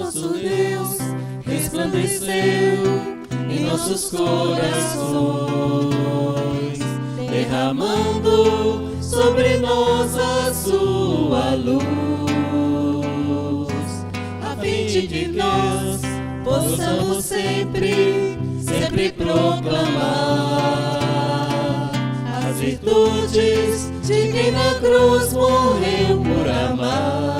nosso Deus resplandeceu em nossos corações, derramando sobre nós a sua luz, a fim de que nós possamos sempre proclamar as virtudes de quem na cruz morreu por amar.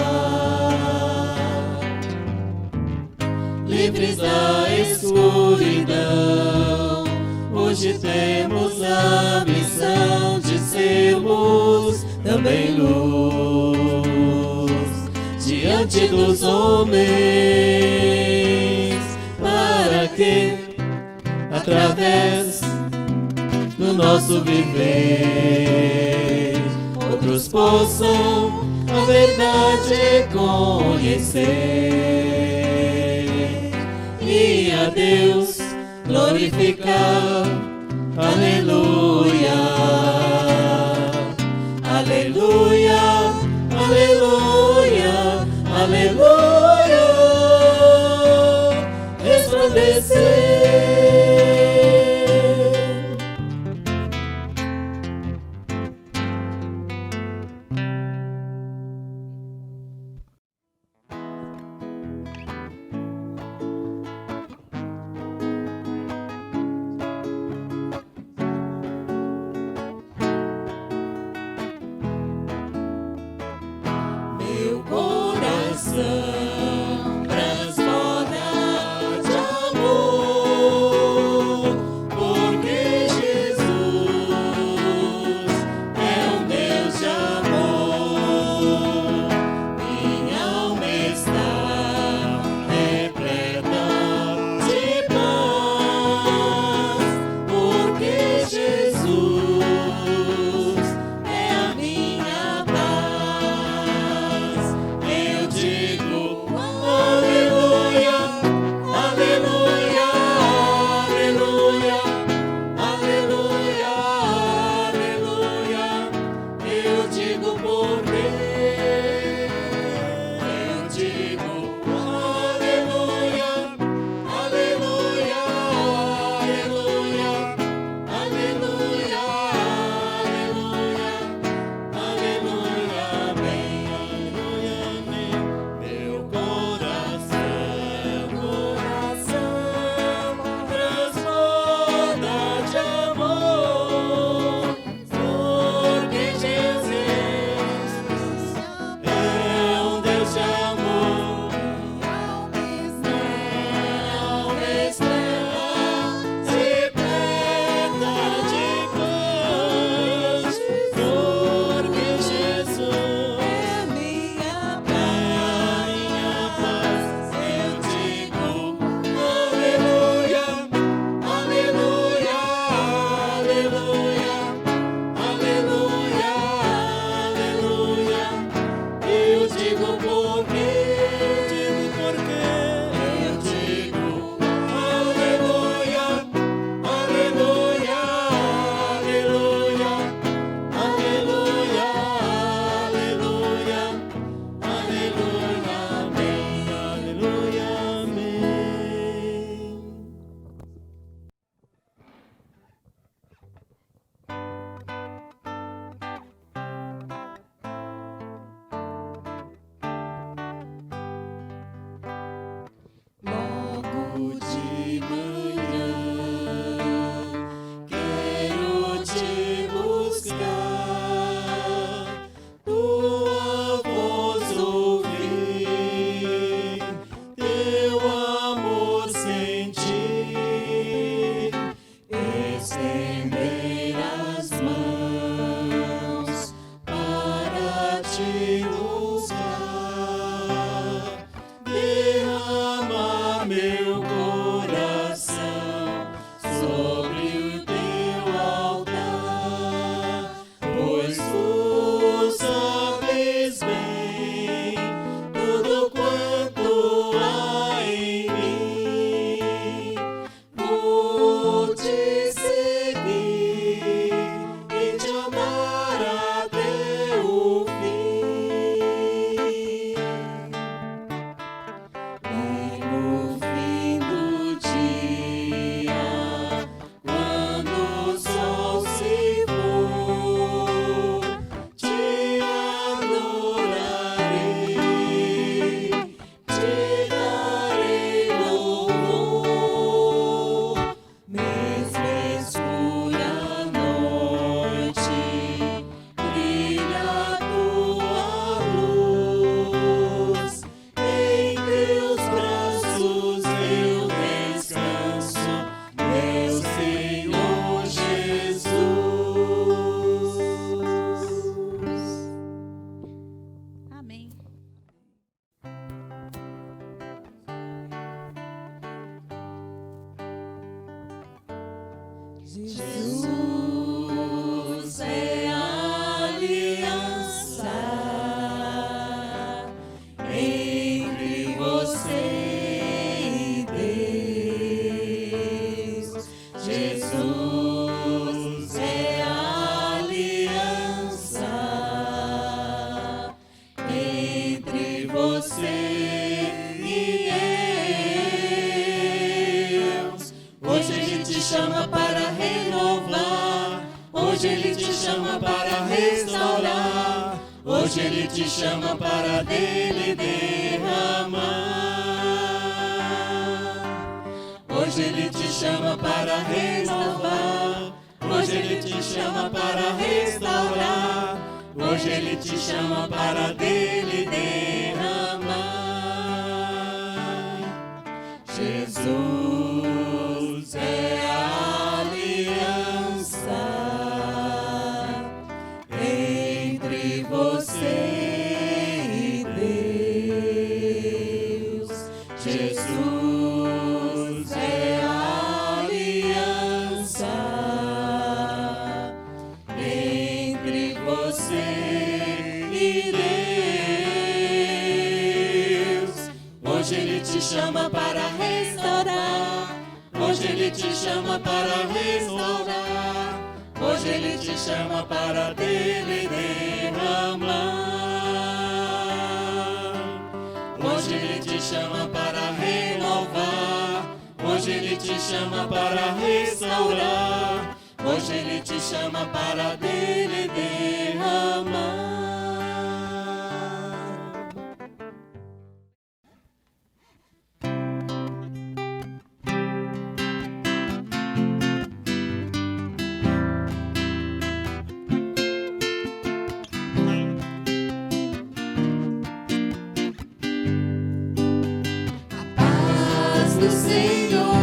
Livres da escuridão, hoje temos a missão de sermos também luz diante dos homens, para que, através do nosso viver, outros possam a verdade conhecer e a Deus glorificar. Aleluia, aleluia, aleluia, aleluia, resplandecer. Meu coração transborda de amor, porque Jesus é um Deus de amor. Minha alma está repleta de paz, porque Jesus é a minha paz. Eu digo aleluia, aleluia, aleluia, aleluia, aleluia. Eu digo porque eu digo aleluia, aleluia, aleluia, aleluia, aleluia, aleluia, amém, aleluia, amém. Meu coração transborda de amor, porque Jesus é um Deus de amor. Minha alma estrela repleta de paz, porque Jesus é a minha paz. Eu digo aleluia, aleluia, aleluia, aleluia, aleluia. Eu digo porque eu digo aleluia, aleluia, aleluia, aleluia, aleluia, aleluia, amém, aleluia, amém. Logo de manhã quero te buscar, tua voz ouvir, teu amor sentir, estender as mãos para te buscar, derramar meu coração sobre o teu altar, pois tu sabes bem tudo quanto há em mim. Vou te seguir Jesus é a aliança entre você e Deus. Jesus é a aliança entre você e Deus. Hoje Ele te chama para renovar, hoje Ele te chama para restaurar, hoje Ele te chama para dele derramar. Hoje Ele te chama para renovar, hoje Ele te chama para restaurar, hoje Ele te chama para dele derramar. Jesus é a aliança entre você e Deus. Jesus é a aliança entre você e Deus. Hoje Ele te chama para restaurar, hoje Ele te chama para restaurar, hoje Ele te chama para dele derramar. Hoje Ele te chama para renovar, hoje Ele te chama para restaurar, hoje Ele te chama para dele derramar. Do Senhor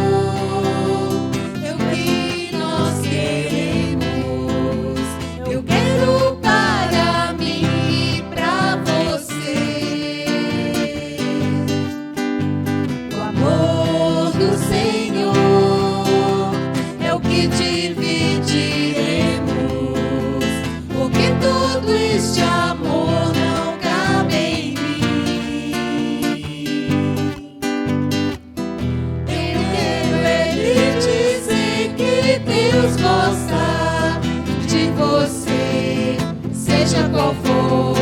é o que nós queremos. Eu quero para mim e para você. O amor do Senhor é o que dividiremos, porque todo este amor não cabe em mim. Deus gosta de você, seja qual for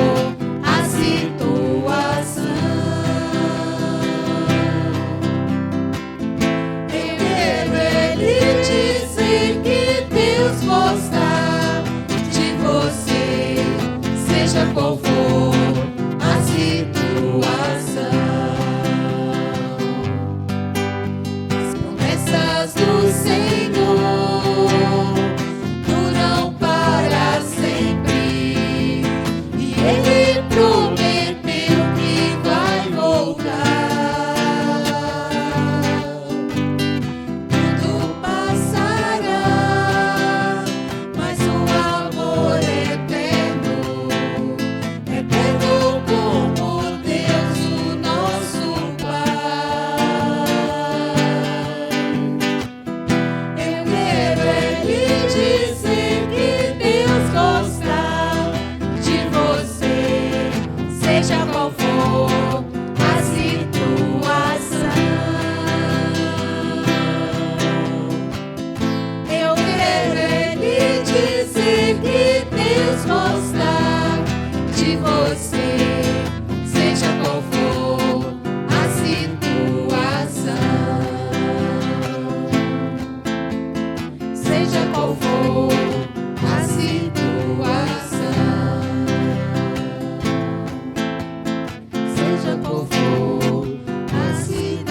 a situação. Eu quero Ele dizer que Deus gosta de você, seja qual for a situação. As promessas do Senhor duram para sempre, e Ele prometeu que vai voltar. Tudo passará, mas o amor eterno, eterno como Deus, o nosso Pai. Eu quero Ele dizer que Deus gosta de você, seja qual for a situação. Eu quero Ele dizer que Deus gosta de você, seja qual for a situação. Seja qual for a situação, seja qual for a situação.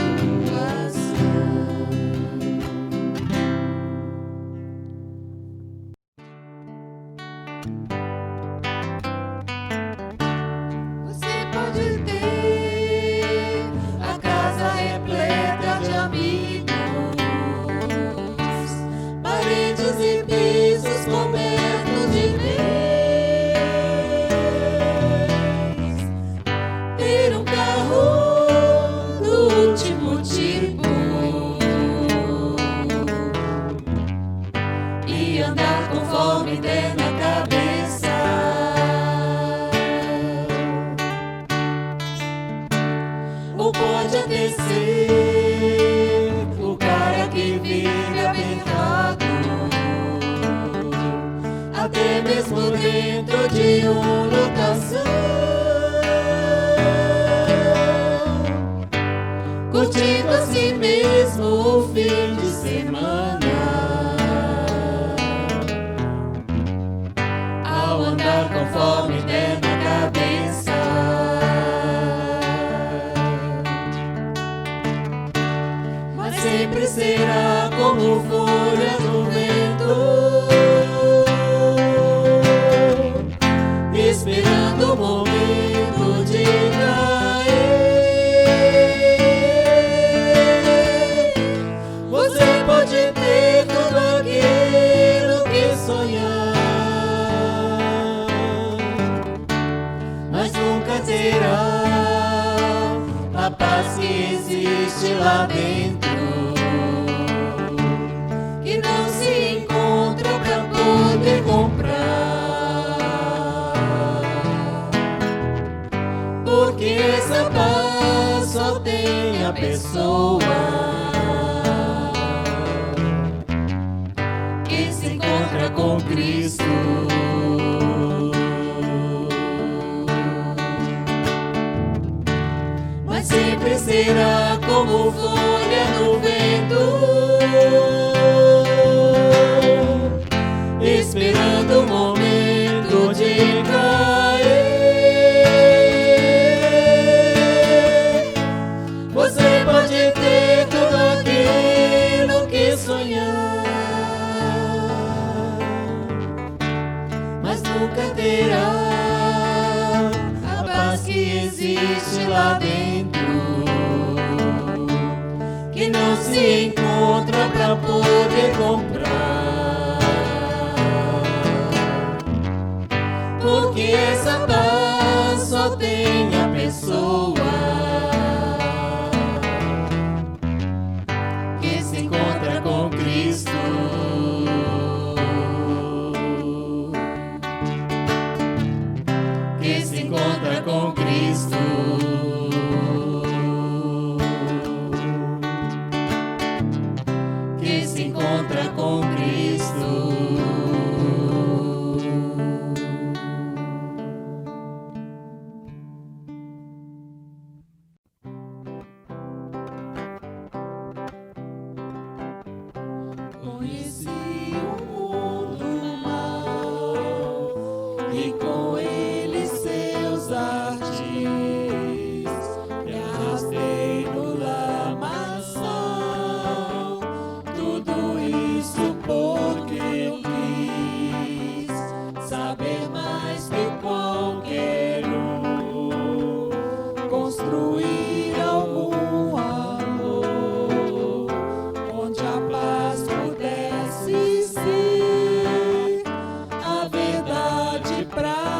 Você pode ter a casa repleta de amigos, paredes e pisos cobertos de vez, ter um carro do último tipo, e andar conforme der na cabeça. Ou pode até ser o cara que vive apertado, até mesmo dentro de lotação, curtindo a si mesmo o fim de semana, ao andar conforme der na cabeça. Mas sempre será como folha no vento, esperando o momento de cair. Você pode ter tudo aquilo que sonhar, mas nunca terá a paz que existe lá dentro, que não se encontra pra poder comprar. Porque essa paz só tem a pessoa que se encontra com Cristo. Mas sempre será como folha no vento, esperando o momento de cair. Você pode ter tudo aquilo que sonhar, mas nunca terá a paz que existe lá dentro, que não se encontra pra poder comprar. Porque essa paz só tem a pessoa que se encontra com Cristo. Que se encontra com Cristo. Que se encontra com Cristo. Conheci o mundo mal e com ele seus artes, me arrastei no lamaçal. Tudo isso porque eu quis saber mais que qualquer um, construir algum amor onde a paz pudesse ser a verdade pra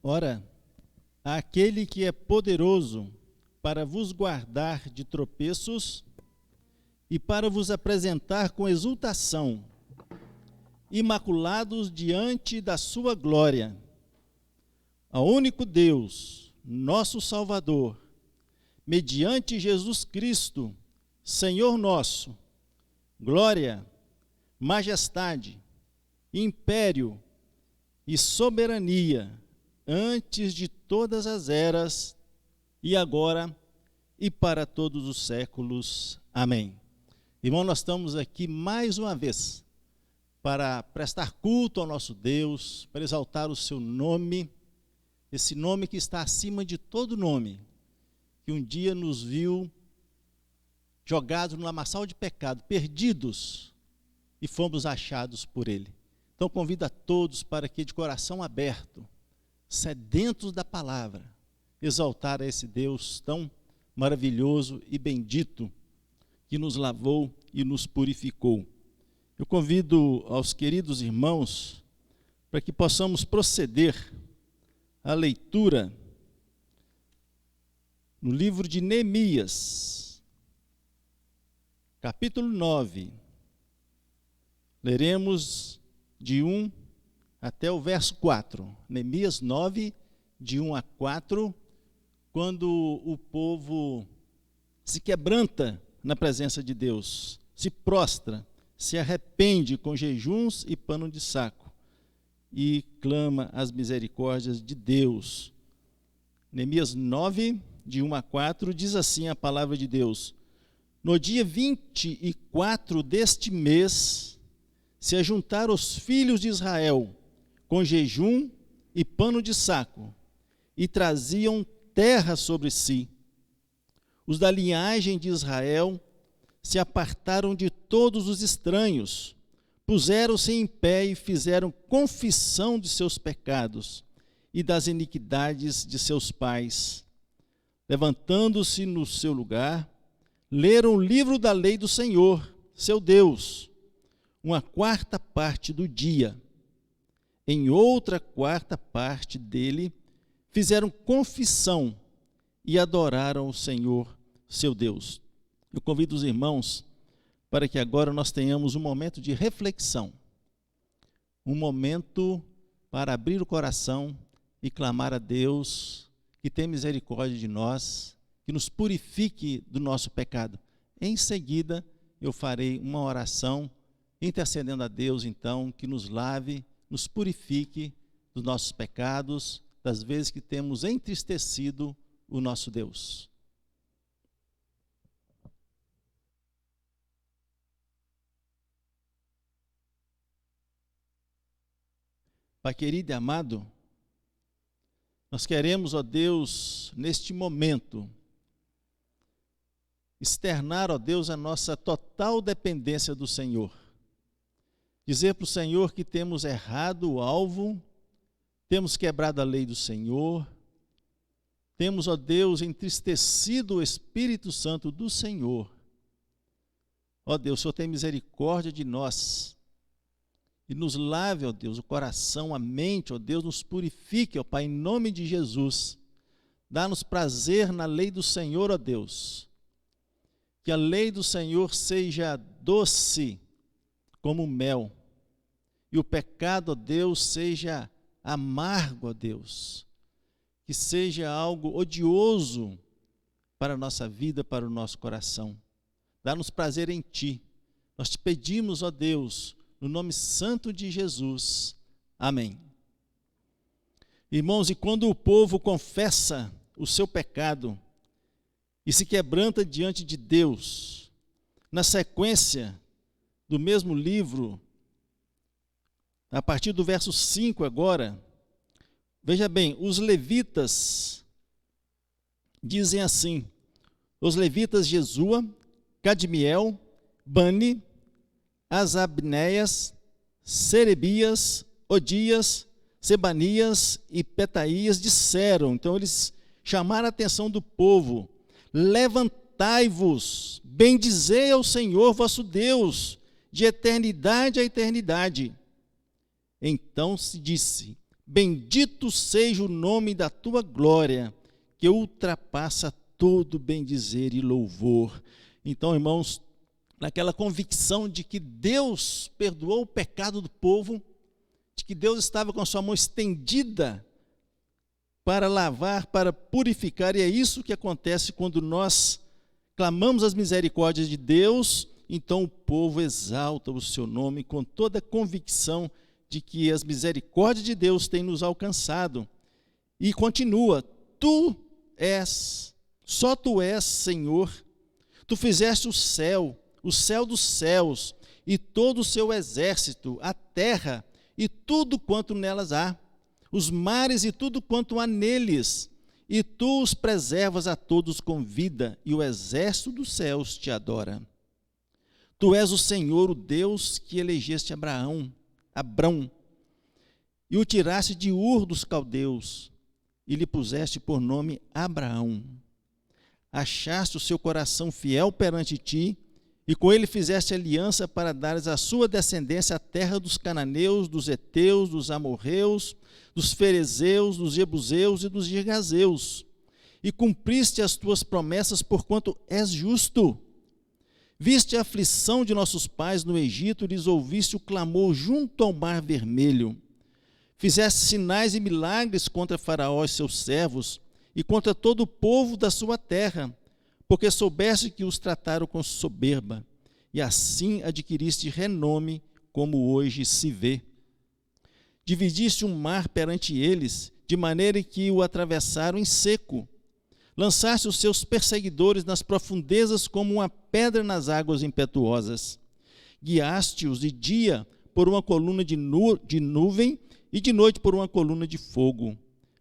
Ora, aquele que é poderoso para vos guardar de tropeços e para vos apresentar com exultação, imaculados diante da sua glória, ao único Deus, nosso Salvador, mediante Jesus Cristo, Senhor nosso, glória, majestade, império e soberania, antes de todas as eras, e agora e para todos os séculos. Amém. Irmão, nós estamos aqui mais uma vez para prestar culto ao nosso Deus, para exaltar o seu nome, esse nome que está acima de todo nome, que um dia nos viu jogados no lamaçal de pecado, perdidos, e fomos achados por ele. Então convido a todos para que de coração aberto, sedentos da palavra, exaltar a esse Deus tão maravilhoso e bendito, que nos lavou e nos purificou. Eu convido aos queridos irmãos para que possamos proceder à leitura no livro de Neemias, capítulo 9. Leremos de 1 até o verso 4. Neemias 9, de 1 a 4, quando o povo se quebranta na presença de Deus, se prostra, se arrepende com jejuns e pano de saco e clama as misericórdias de Deus. Neemias 9, de 1 a 4, diz assim a palavra de Deus: no dia 24 deste mês, se ajuntaram os filhos de Israel com jejum e pano de saco, e traziam terra sobre si. Os da linhagem de Israel se apartaram de todos os estranhos, puseram-se em pé e fizeram confissão de seus pecados e das iniquidades de seus pais. Levantando-se no seu lugar, leram o livro da lei do Senhor, seu Deus, uma quarta parte do dia. Em outra quarta parte dele, fizeram confissão e adoraram o Senhor, seu Deus. Eu convido os irmãos para que agora nós tenhamos um momento de reflexão, um momento para abrir o coração e clamar a Deus que tem misericórdia de nós, que nos purifique do nosso pecado. Em seguida, eu farei uma oração intercedendo a Deus, então, que nos lave, nos purifique dos nossos pecados, das vezes que temos entristecido o nosso Deus. Pai querido e amado, nós queremos, ó Deus, neste momento, externar, ó Deus, a nossa total dependência do Senhor. Dizer para o Senhor que temos errado o alvo, temos quebrado a lei do Senhor, temos, ó Deus, entristecido o Espírito Santo do Senhor. Ó Deus, o Senhor tem misericórdia de nós e nos lave, ó Deus, o coração, a mente, ó Deus, nos purifique, ó Pai, em nome de Jesus. Dá-nos prazer na lei do Senhor, ó Deus. Que a lei do Senhor seja doce como mel, e o pecado, ó Deus, seja amargo, ó Deus, que seja algo odioso para a nossa vida, para o nosso coração. Dá-nos prazer em Ti. Nós te pedimos, ó Deus, no nome santo de Jesus. Amém. Irmãos, e quando o povo confessa o seu pecado e se quebranta diante de Deus, na sequência do mesmo livro, a partir do verso 5 agora, veja bem, os levitas dizem assim, os levitas Jesua, Cadmiel, Bani, Asabneias, Serebias, Odias, Sebanias e Petaías disseram, então eles chamaram a atenção do povo: levantai-vos, bendizei ao Senhor vosso Deus, de eternidade a eternidade. Então se disse: Bendito seja o nome da tua glória, que ultrapassa todo bendizer e louvor. Então, irmãos, naquela convicção de que Deus perdoou o pecado do povo, de que Deus estava com a sua mão estendida para lavar, para purificar, e é isso que acontece quando nós clamamos as misericórdias de Deus. Então o povo exalta o seu nome com toda a convicção de que as misericórdias de Deus têm nos alcançado. E continua: só tu és Senhor, tu fizeste o céu dos céus, e todo o seu exército, a terra e tudo quanto nelas há, os mares e tudo quanto há neles, e tu os preservas a todos com vida, e o exército dos céus te adora. Tu és o Senhor, o Deus que elegeste Abrão, e o tiraste de Ur dos caldeus, e lhe puseste por nome Abraão. Achaste o seu coração fiel perante ti, e com ele fizeste aliança para dares à sua descendência a terra dos cananeus, dos heteus, dos amorreus, dos ferezeus, dos jebuseus e dos girgazeus. E cumpriste as tuas promessas, porquanto és justo. Viste a aflição de nossos pais no Egito, e lhes ouviste o clamor junto ao mar vermelho. Fizeste sinais e milagres contra Faraó e seus servos, e contra todo o povo da sua terra, porque soubeste que os trataram com soberba, e assim adquiriste renome, como hoje se vê. Dividiste um mar perante eles, de maneira que o atravessaram em seco. Lançaste os seus perseguidores nas profundezas como uma pedra nas águas impetuosas. Guiaste-os de dia por uma coluna de nuvem e de noite por uma coluna de fogo,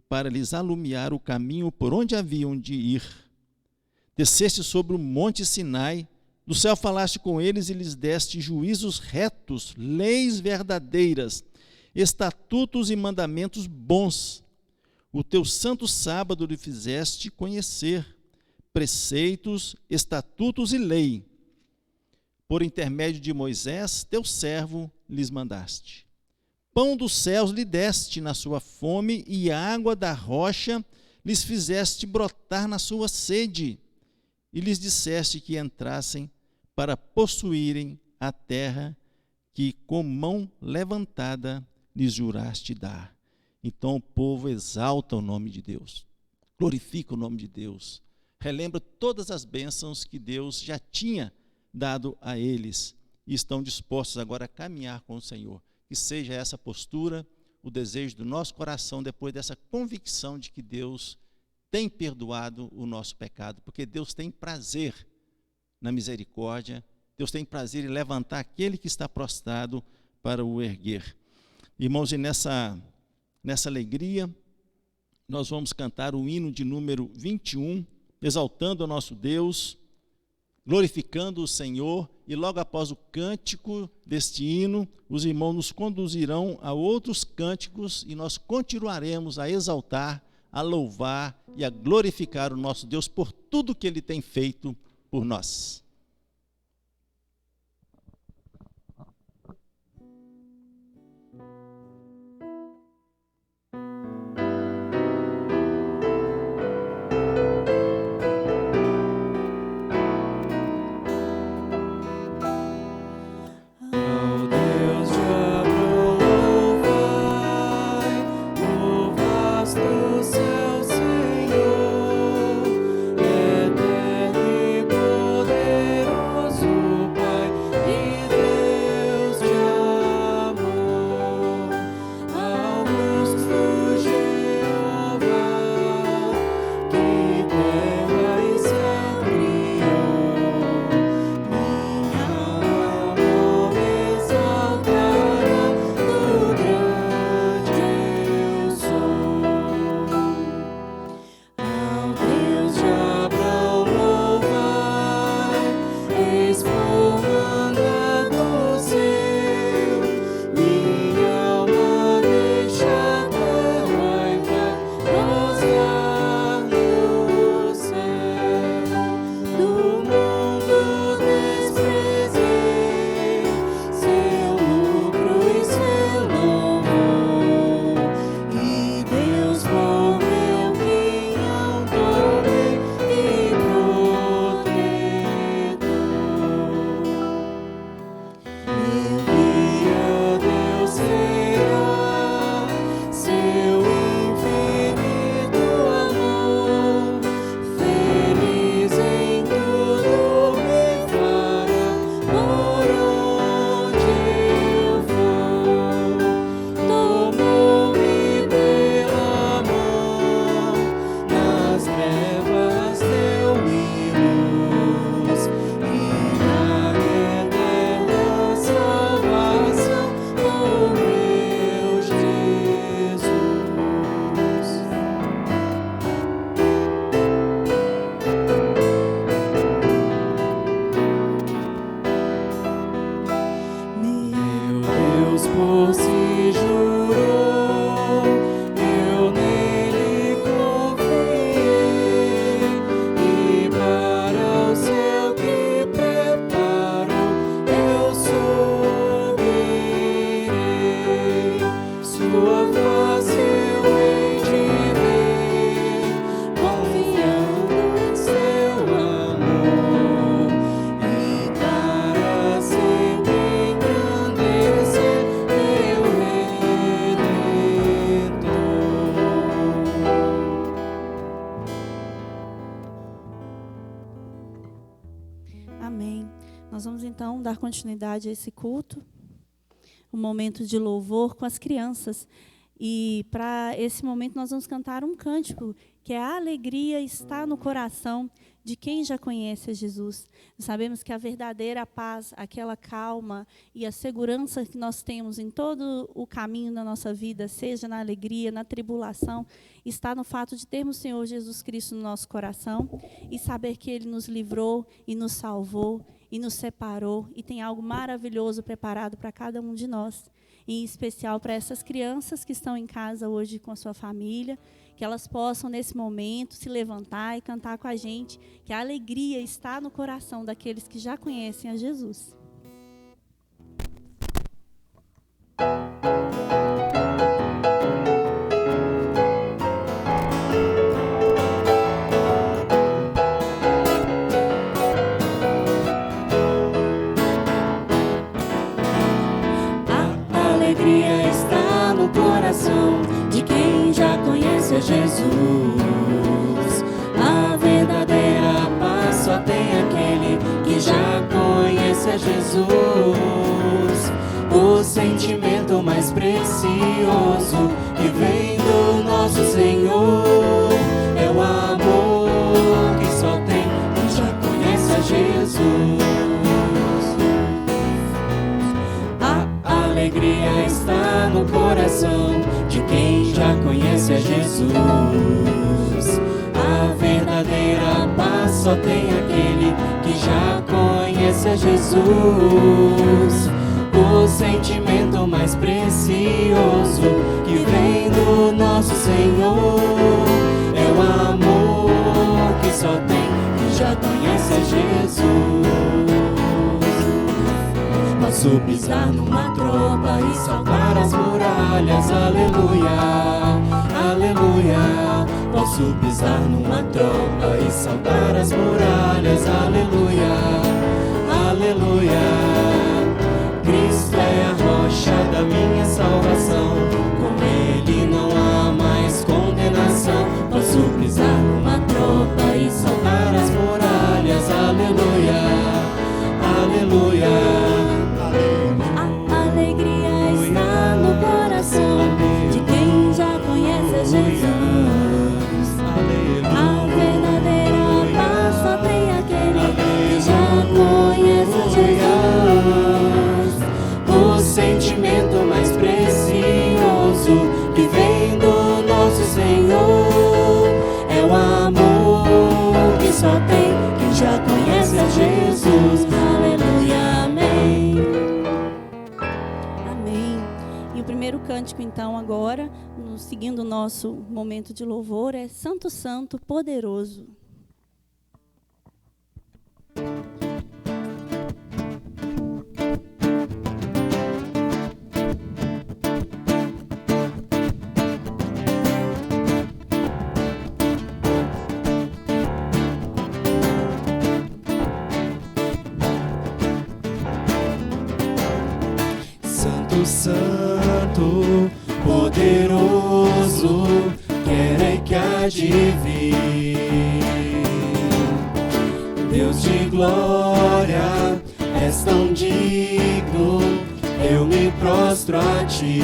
para lhes alumiar o caminho por onde haviam de ir. Desceste sobre o monte Sinai, do céu falaste com eles e lhes deste juízos retos, leis verdadeiras, estatutos e mandamentos bons. O teu santo sábado lhe fizeste conhecer, preceitos, estatutos e lei. Por intermédio de Moisés, teu servo, lhes mandaste. Pão dos céus lhe deste na sua fome, e água da rocha lhes fizeste brotar na sua sede. E lhes disseste que entrassem para possuírem a terra que com mão levantada lhes juraste dar. Então o povo exalta o nome de Deus, glorifica o nome de Deus, relembra todas as bênçãos que Deus já tinha dado a eles e estão dispostos agora a caminhar com o Senhor. Que seja essa postura, o desejo do nosso coração depois dessa convicção de que Deus tem perdoado o nosso pecado, porque Deus tem prazer na misericórdia, Deus tem prazer em levantar aquele que está prostrado para o erguer. Irmãos, e nessa alegria, nós vamos cantar o hino de número 21, exaltando o nosso Deus, glorificando o Senhor, e logo após o cântico deste hino, os irmãos nos conduzirão a outros cânticos e nós continuaremos a exaltar, a louvar e a glorificar o nosso Deus por tudo que Ele tem feito por nós. Senhor, eterno e poderoso. Amém. Nós vamos então dar continuidade a esse culto, um momento de louvor com as crianças. E para esse momento nós vamos cantar um cântico, que é a alegria está no coração de quem já conhece a Jesus. Nós sabemos que a verdadeira paz, aquela calma e a segurança que nós temos em todo o caminho da nossa vida, seja na alegria, na tribulação, está no fato de termos o Senhor Jesus Cristo no nosso coração e saber que Ele nos livrou e nos salvou e nos separou e tem algo maravilhoso preparado para cada um de nós. Em especial para essas crianças que estão em casa hoje com a sua família, que elas possam, nesse momento, se levantar e cantar com a gente, que a alegria está no coração daqueles que já conhecem a Jesus. De quem já conhece a Jesus, a verdadeira paz só tem aquele que já conhece a Jesus. O sentimento mais precioso que vem do nosso Senhor é o amor que só tem quem já conhece a Jesus. A alegria está no coração de quem já conhece a Jesus. A verdadeira paz só tem aquele que já conhece a Jesus. O sentimento mais precioso que vem do nosso Senhor é o amor que só tem quem já conhece a Jesus. Posso pisar numa tropa e saltar as muralhas, aleluia, aleluia. Posso pisar numa tropa e saltar as muralhas, aleluia, aleluia. Cristo é a rocha da minha salvação, com Ele não há mais condenação. Posso pisar numa tropa e saltar as muralhas, aleluia, aleluia. De quem já conhece a Jesus, a verdadeira paz só tem aquele que já conhece a Jesus. O sentimento mais precioso que vem do nosso Senhor é o amor que só tem quem já conhece a Jesus. Aleluia, amém. O primeiro cântico, então, agora, seguindo o nosso momento de louvor, é Santo, Santo, Poderoso. Santo, poderoso, quer que há de vir. Deus de glória, és tão digno, eu me prostro a ti.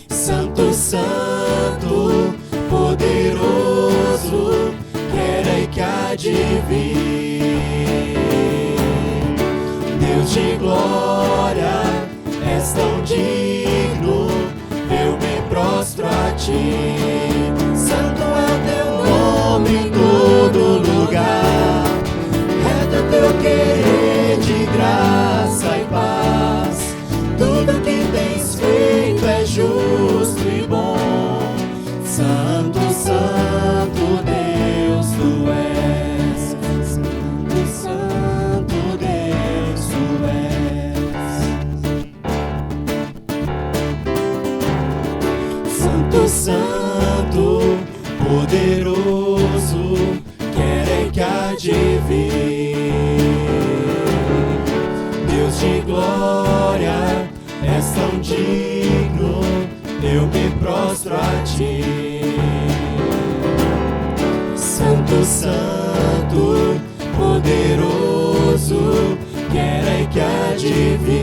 Santo, Santo, poderoso, quer que há de vir. Deus de glória, és tão digno, eu me prostro a ti. Santo é teu nome em todo lugar, reto é teu querer de graça e paz. Tudo que tens feito é justo e bom. Santo, Santo Deus, tu és. Santo, Santo Deus, tu és. Santo, Santo, poderoso, quer que há de vir. Deus de glória, és tão digno, eu me prostro a ti. Santo, Santo, poderoso, que era e que há de vir.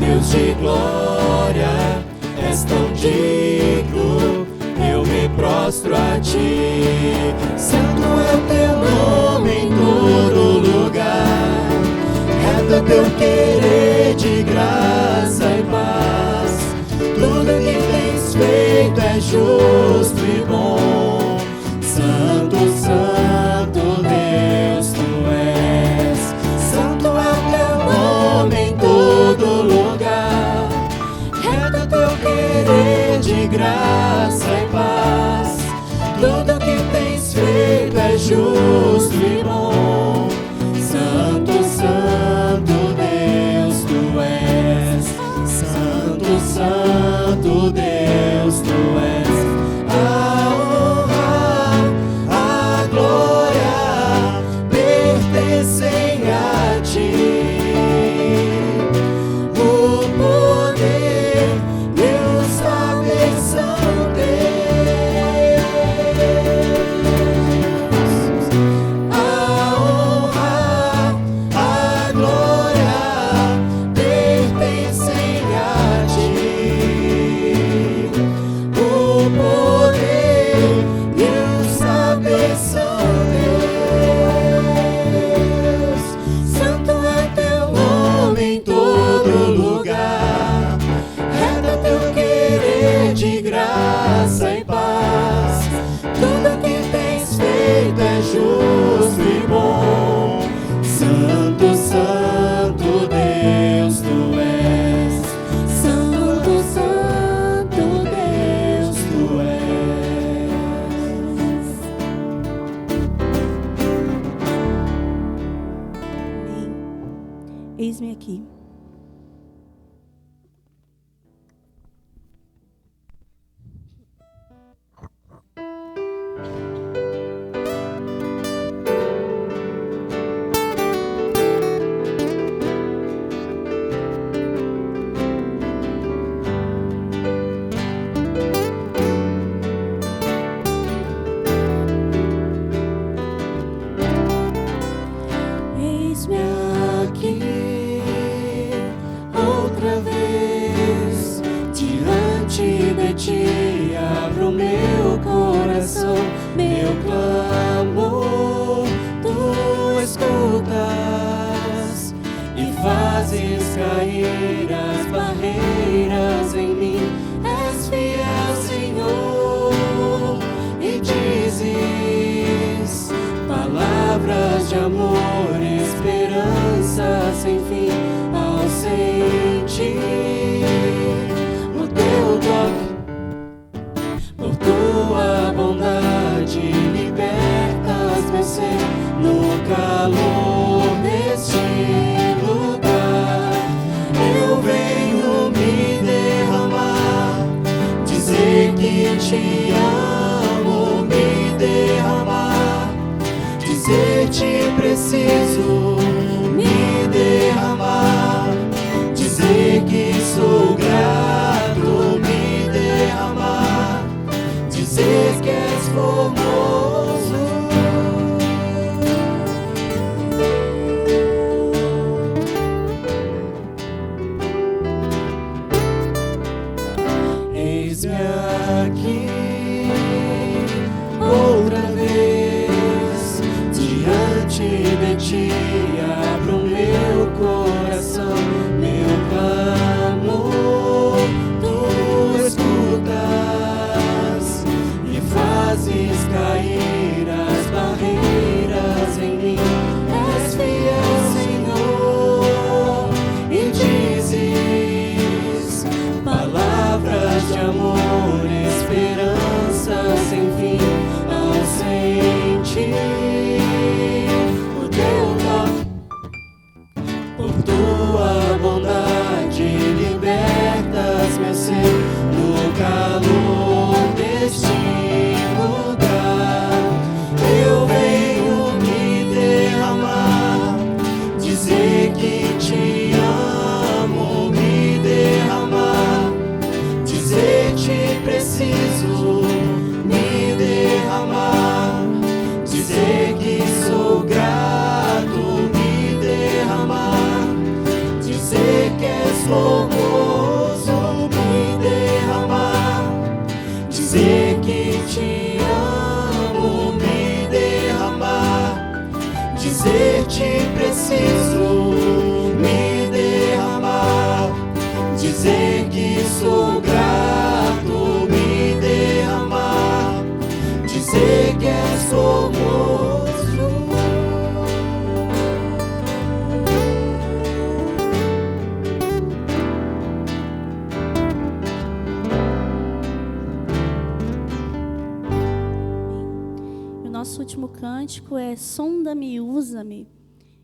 Deus de glória, és tão digno, eu me prostro a ti. Santo é o teu nome em todo lugar, reto é teu querer de graça e paz. Tudo que tens feito é justo e bom. Santo, santo Deus tu és. Santo é o teu nome em todo lugar, reto é teu querer de graça e paz. Tudo que tens feito é justo e bom. Santo, santo Deus tu és. Santo, santo Deus tu és. A honra, a glória pertencem a ti. O poder e o saber são teus. A honra, a glória pertencem a ti. O poder e o saber são teus. Santo é teu nome em todo lugar, reto é teu querer de graça e paz. Tudo que tens feito é justo e bom. Santo, santo Deus tu és. Santo, santo Deus tu és. Amém. Eis-me aqui. Eis-me aqui outra vez diante de ti, abro meu coração, meu clamor tu escutas e fazes cair as barreiras em mim. És fiel, Senhor, e dizes palavras de amor, esperança sem fim ao sentir o teu toque. Por tua bondade libertas meu ser no calor deste lugar. Eu venho me derramar, dizer que te amo, me derramar, dizer te preciso, me derramar, dizer que sou grato, me derramar, dizer que és formoso. Eis-me aqui outra vez diante de ti, abro meu coração, meu clamor tu escutas e fazes cair nosso último cântico é Sonda-me e usa-me.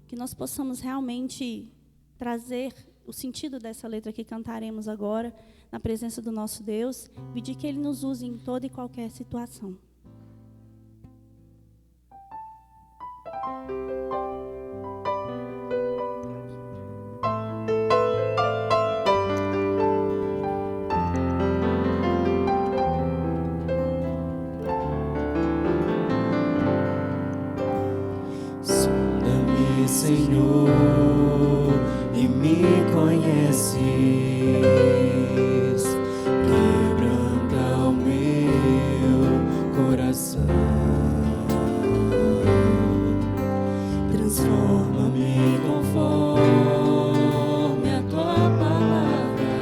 Que nós possamos realmente trazer o sentido dessa letra que cantaremos agora, na presença do nosso Deus, pedir que Ele nos use em toda e qualquer situação. Sonda-me, Senhor, e me conheces, quebranta o meu coração, transforma-me conforme a tua palavra,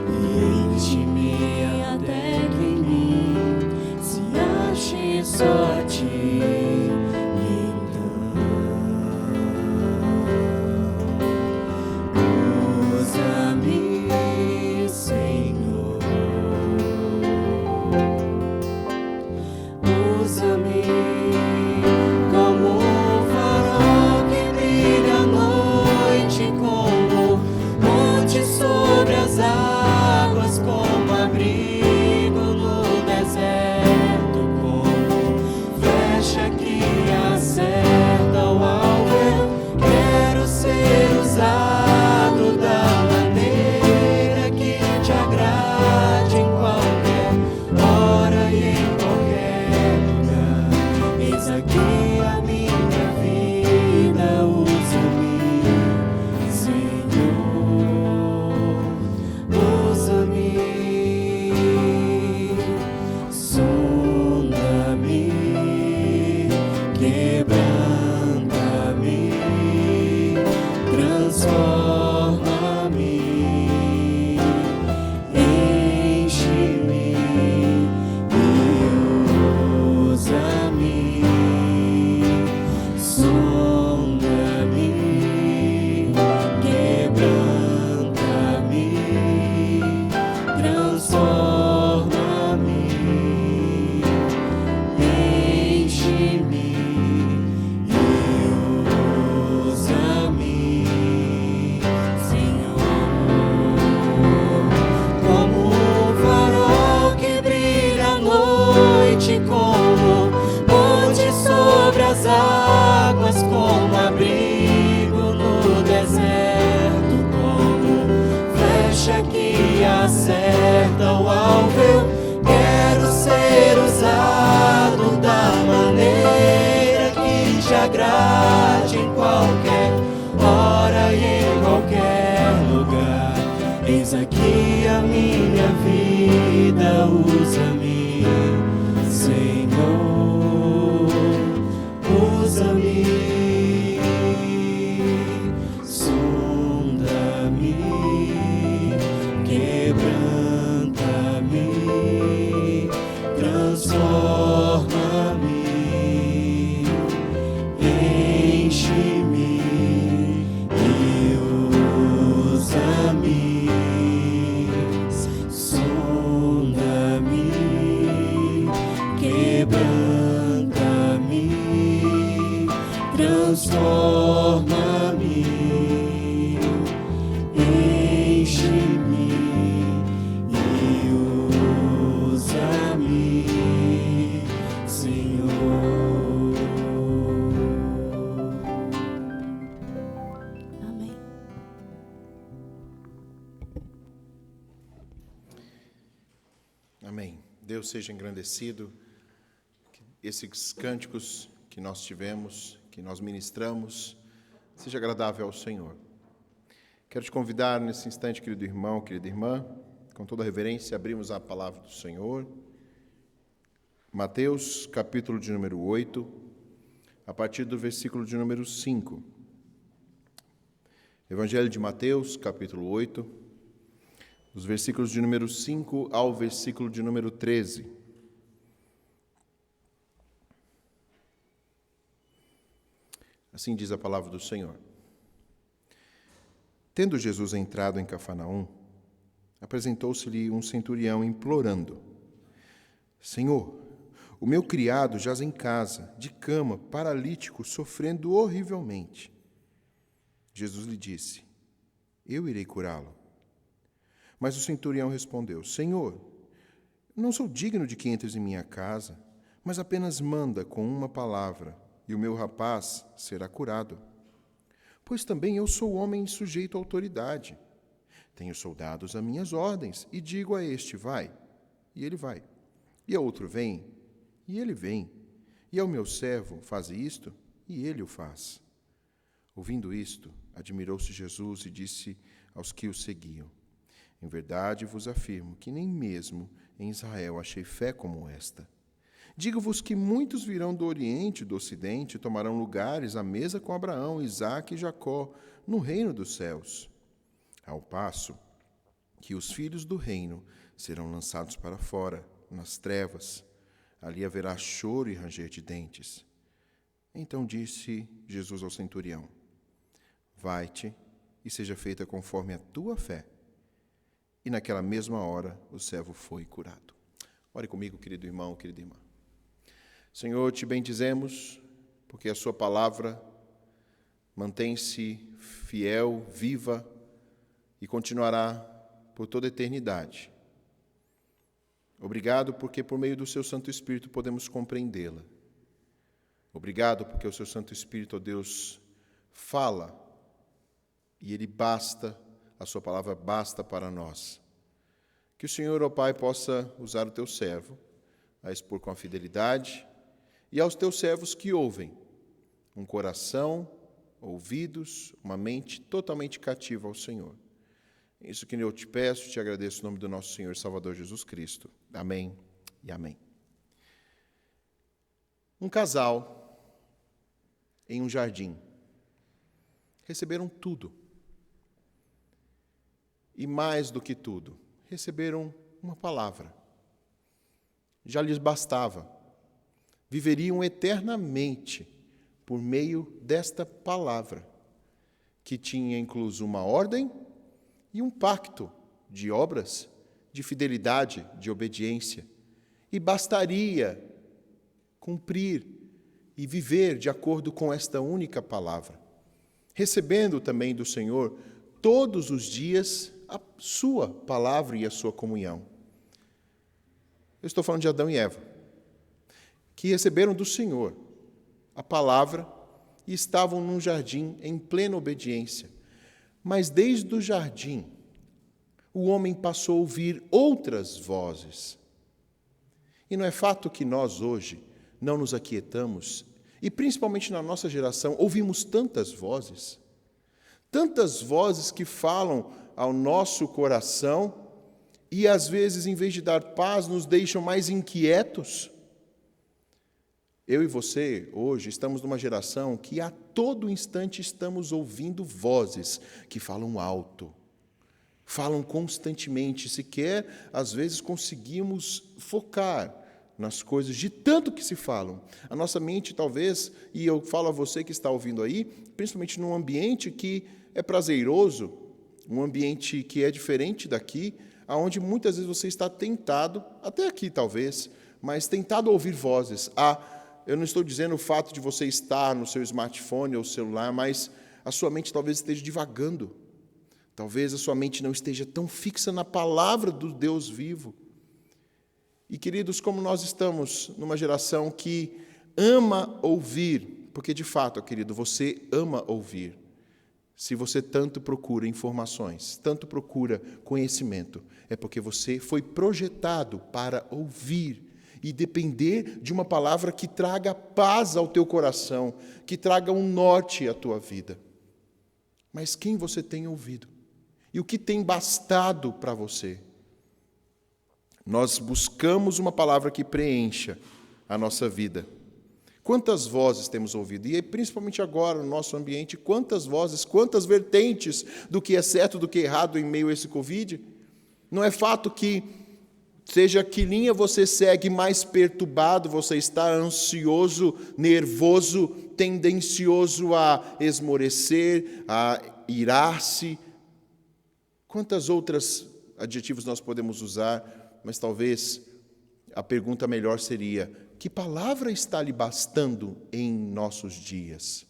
e enche-me até que em mim se ache só a ti. Deus seja engrandecido, que esses cânticos que nós tivemos, que nós ministramos, seja agradável ao Senhor. Quero te convidar nesse instante, querido irmão, querida irmã, com toda reverência, abrimos a palavra do Senhor. Mateus, capítulo de número 8, a partir do versículo de número 5. Evangelho de Mateus, capítulo 8, os versículos de número 5 ao versículo de número 13. Assim diz a palavra do Senhor. Tendo Jesus entrado em Cafarnaum, apresentou-se-lhe um centurião implorando: Senhor, O meu criado jaz em casa, de cama, paralítico, sofrendo horrivelmente. Jesus lhe disse: eu irei curá-lo. Mas o centurião respondeu: Senhor, não sou digno de que entres em minha casa, mas apenas manda com uma palavra, e o meu rapaz será curado. Pois também eu sou homem sujeito à autoridade. Tenho soldados a minhas ordens, e digo a este: vai, e ele vai. E a outro: vem, e ele vem. E ao meu servo: faze isto, e ele o faz. Ouvindo isto, admirou-se Jesus e disse aos que o seguiam: em verdade vos afirmo que nem mesmo em Israel achei fé como esta. Digo-vos que muitos virão do Oriente e do Ocidente e tomarão lugares à mesa com Abraão, Isaque e Jacó, no reino dos céus. Ao passo que os filhos do reino serão lançados para fora, nas trevas. Ali haverá choro e ranger de dentes. Então disse Jesus ao centurião: vai-te e seja feita conforme a tua fé. E naquela mesma hora o servo foi curado. Ore comigo, querido irmão, querida irmã. Senhor, te bendizemos, porque a sua palavra mantém-se fiel, viva e continuará por toda a eternidade. Obrigado porque por meio do seu Santo Espírito podemos compreendê-la. Obrigado porque o seu Santo Espírito, ó Deus, fala e ele basta, a sua palavra basta para nós. Que o Senhor, ó Pai, possa usar o teu servo a expor com a fidelidade e aos teus servos que ouvem, um coração, ouvidos, uma mente totalmente cativa ao Senhor. É isso que eu te peço, te agradeço em nome do nosso Senhor e Salvador Jesus Cristo. Amém e amém. Um casal em um jardim receberam tudo. E mais do que tudo, receberam uma palavra. Já lhes bastava. Viveriam eternamente por meio desta palavra, que tinha incluso uma ordem e um pacto de obras, de fidelidade, de obediência. E bastaria cumprir e viver de acordo com esta única palavra, recebendo também do Senhor todos os dias a sua palavra e a sua comunhão. Eu estou falando de Adão e Eva, que receberam do Senhor a palavra e estavam num jardim em plena obediência. Mas desde o jardim, o homem passou a ouvir outras vozes. E não é fato que nós hoje não nos aquietamos, e principalmente na nossa geração, ouvimos tantas vozes que falam ao nosso coração e, às vezes, em vez de dar paz, nos deixam mais inquietos. Eu e você, hoje, estamos numa geração que a todo instante estamos ouvindo vozes que falam alto, falam constantemente, sequer, às vezes, conseguimos focar nas coisas de tanto que se falam. A nossa mente, talvez, e eu falo a você que está ouvindo aí, principalmente num ambiente que é prazeroso, um ambiente que é diferente daqui, onde muitas vezes você está tentado, até aqui talvez, mas tentado a ouvir vozes. Eu não estou dizendo o fato de você estar no seu smartphone ou celular, mas a sua mente talvez esteja divagando. Talvez a sua mente não esteja tão fixa na palavra do Deus vivo. E, queridos, como nós estamos numa geração que ama ouvir, porque, de fato, querido, você ama ouvir. Se você tanto procura informações, tanto procura conhecimento, é porque você foi projetado para ouvir e depender de uma palavra que traga paz ao teu coração, que traga um norte à tua vida. Mas quem você tem ouvido? E o que tem bastado para você? Nós buscamos uma palavra que preencha a nossa vida. Quantas vozes temos ouvido? E principalmente agora, no nosso ambiente, quantas vozes, quantas vertentes do que é certo, do que é errado em meio a esse Covid? Não é fato que, seja que linha você segue mais perturbado, você está ansioso, nervoso, tendencioso a esmorecer, a irar-se. Quantas outras adjetivos nós podemos usar, mas talvez a pergunta melhor seria: Que palavra está lhe bastando em nossos dias?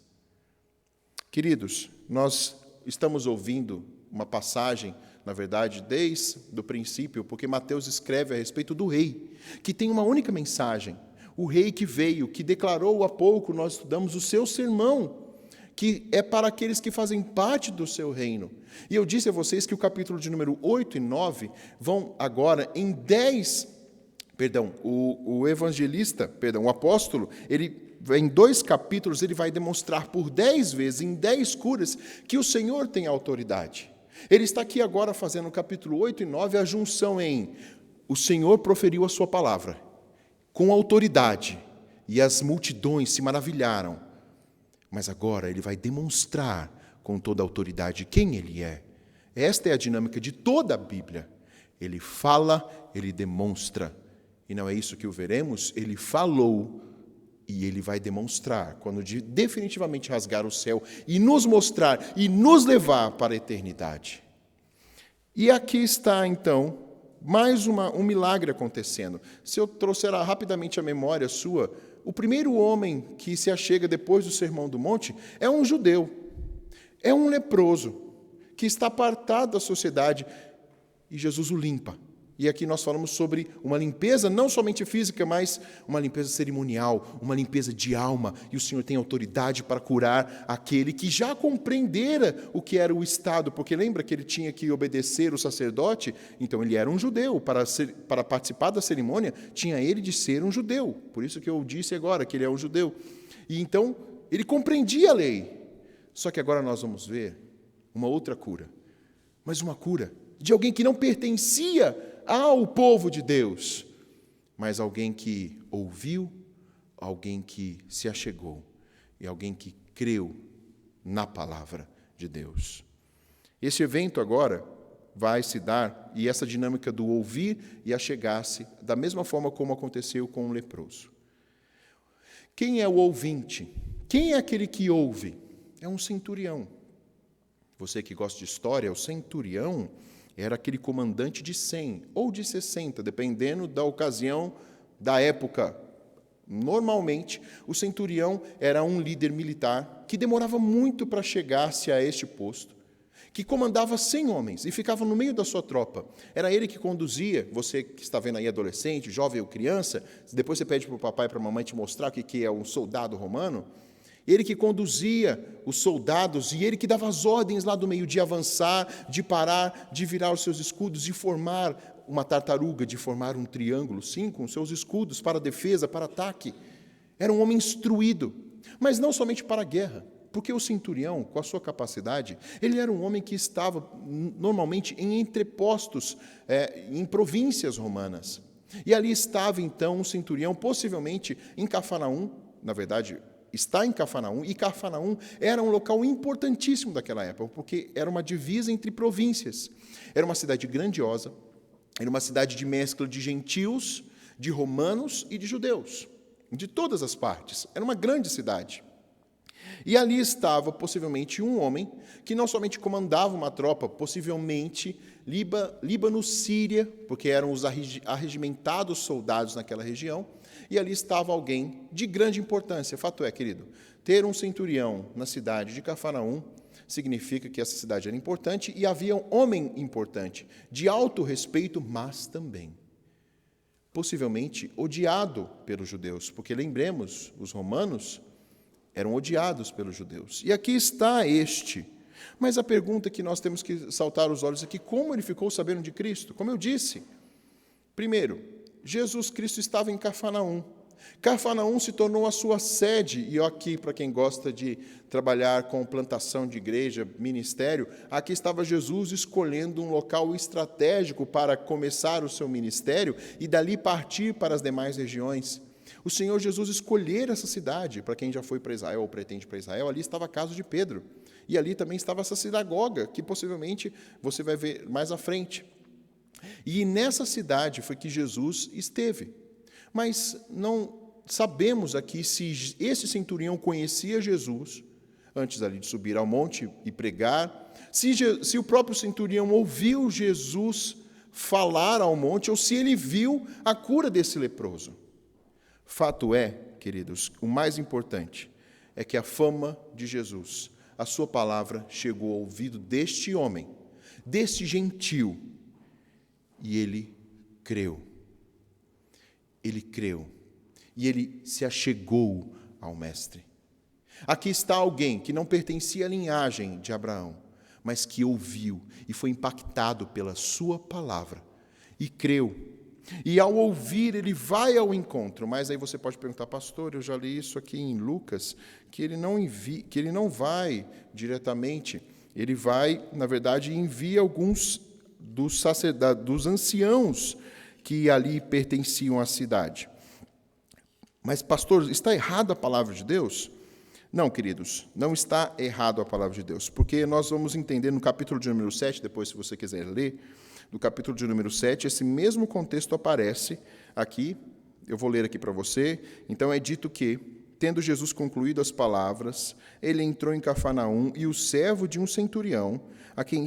Queridos, nós estamos ouvindo uma passagem, na verdade, desde o princípio, porque Mateus escreve a respeito do rei, que tem uma única mensagem. O rei que veio, que declarou há pouco, nós estudamos o seu sermão, que é para aqueles que fazem parte do seu reino. E eu disse a vocês que o capítulo de número 8 e 9 vão agora em 10, o evangelista, o apóstolo, ele em 2 capítulos, ele vai demonstrar por 10 vezes, em 10 curas, que o Senhor tem autoridade. Ele está aqui agora fazendo no capítulo 8 e 9 a junção em o Senhor proferiu a sua palavra com autoridade e as multidões se maravilharam. Mas agora ele vai demonstrar com toda a autoridade quem ele é. Esta é a dinâmica de toda a Bíblia. Ele fala, ele demonstra. E não é isso que o veremos? Ele falou e ele vai demonstrar, quando definitivamente rasgar o céu e nos mostrar e nos levar para a eternidade. E aqui está, então, mais um milagre acontecendo. Se eu trouxer rapidamente a memória sua, o primeiro homem que se achega depois do Sermão do Monte é um judeu, é um leproso, que está apartado da sociedade, e Jesus o limpa. E aqui nós falamos sobre uma limpeza, não somente física, mas uma limpeza cerimonial, uma limpeza de alma. E o Senhor tem autoridade para curar aquele que já compreendera o que era o Estado, porque lembra que ele tinha que obedecer o sacerdote? Então ele era um judeu. Para participar da cerimônia, tinha ele de ser um judeu. Por isso que eu disse agora que ele é um judeu. E então ele compreendia a lei. Só que agora nós vamos ver uma outra cura. Mas uma cura de alguém que não pertencia ao povo de Deus, mas alguém que ouviu, alguém que se achegou e alguém que creu na palavra de Deus. Esse evento agora vai se dar, e essa dinâmica do ouvir e achegar-se, da mesma forma como aconteceu com o leproso. Quem é o ouvinte? Quem é aquele que ouve? É um centurião. Você que gosta de história, o centurião era aquele comandante de 100 ou de 60, dependendo da ocasião, da época. Normalmente, o centurião era um líder militar que demorava muito para chegar-se a este posto, que comandava 100 homens e ficava no meio da sua tropa. Era ele que conduzia, você que está vendo aí adolescente, jovem ou criança, depois você pede para o papai e para a mamãe te mostrar o que é um soldado romano. Ele que conduzia os soldados e ele que dava as ordens lá do meio de avançar, de parar, de virar os seus escudos, de formar uma tartaruga, de formar um triângulo, sim, com os seus escudos para defesa, para ataque. Era um homem instruído, mas não somente para a guerra, porque o centurião, com a sua capacidade, ele era um homem que estava normalmente em entrepostos, em províncias romanas. E ali estava então um centurião, possivelmente em Cafarnaum, na verdade, está em Cafarnaum, e Cafarnaum era um local importantíssimo daquela época, porque era uma divisa entre províncias. Era uma cidade grandiosa, era uma cidade de mescla de gentios, de romanos e de judeus, de todas as partes. Era uma grande cidade. E ali estava, possivelmente, um homem que não somente comandava uma tropa, possivelmente Líbano, Síria, porque eram os arregimentados soldados naquela região, e ali estava alguém de grande importância. Fato é, querido, ter um centurião na cidade de Cafarnaum significa que essa cidade era importante e havia um homem importante, de alto respeito, mas também, possivelmente, odiado pelos judeus, porque lembremos, os romanos eram odiados pelos judeus. E aqui está este. Mas a pergunta que nós temos que saltar os olhos aqui, como ele ficou sabendo de Cristo? Como eu disse, primeiro, Jesus Cristo estava em Cafarnaum. Cafarnaum se tornou a sua sede, e aqui, para quem gosta de trabalhar com plantação de igreja, ministério, aqui estava Jesus escolhendo um local estratégico para começar o seu ministério e dali partir para as demais regiões. O Senhor Jesus escolheu essa cidade. Para quem já foi para Israel ou pretende para Israel, ali estava a casa de Pedro. E ali também estava essa sinagoga, que possivelmente você vai ver mais à frente. E nessa cidade foi que Jesus esteve. Mas não sabemos aqui se esse centurião conhecia Jesus, antes ali de subir ao monte e pregar, se o próprio centurião ouviu Jesus falar ao monte, ou se ele viu a cura desse leproso. Fato é, queridos, o mais importante é que a fama de Jesus, a sua palavra, chegou ao ouvido deste homem, deste gentil, e ele creu. Ele creu. E ele se achegou ao Mestre. Aqui está alguém que não pertencia à linhagem de Abraão, mas que ouviu e foi impactado pela sua palavra e creu. E ao ouvir, ele vai ao encontro. Mas aí você pode perguntar, pastor, eu já li isso aqui em Lucas, que ele não vai diretamente. Ele vai, na verdade, envia alguns dos anciãos que ali pertenciam à cidade. Mas, pastor, está errada a palavra de Deus? Não, queridos, não está errado a palavra de Deus, porque nós vamos entender no capítulo de número 7, depois se você quiser ler, no capítulo de número 7, esse mesmo contexto aparece aqui, eu vou ler aqui para você. Então é dito que, tendo Jesus concluído as palavras, ele entrou em Cafarnaum e o servo de um centurião, a quem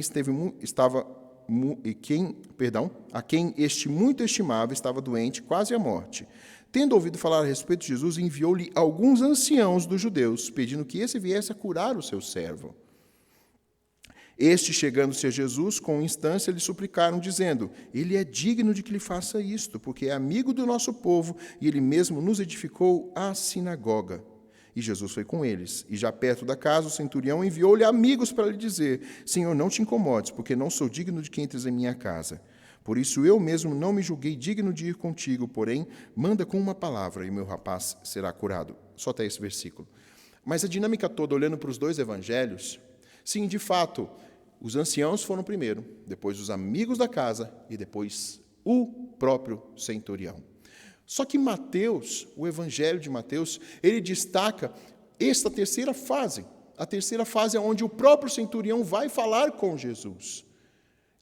este muito estimava, estava doente, quase à morte. Tendo ouvido falar a respeito de Jesus, enviou-lhe alguns anciãos dos judeus, pedindo que esse viesse a curar o seu servo. Este, chegando-se a Jesus, com instância, lhe suplicaram, dizendo: ele é digno de que lhe faça isto, porque é amigo do nosso povo, e ele mesmo nos edificou a sinagoga. E Jesus foi com eles. E já perto da casa, o centurião enviou-lhe amigos para lhe dizer: Senhor, não te incomodes, porque não sou digno de que entres em minha casa. Por isso eu mesmo não me julguei digno de ir contigo, porém, manda com uma palavra, e meu rapaz será curado. Só até esse versículo. Mas a dinâmica toda, olhando para os dois evangelhos, sim, de fato, os anciãos foram primeiro, depois os amigos da casa e depois o próprio centurião. Só que Mateus, o evangelho de Mateus, ele destaca esta terceira fase. A terceira fase é onde o próprio centurião vai falar com Jesus.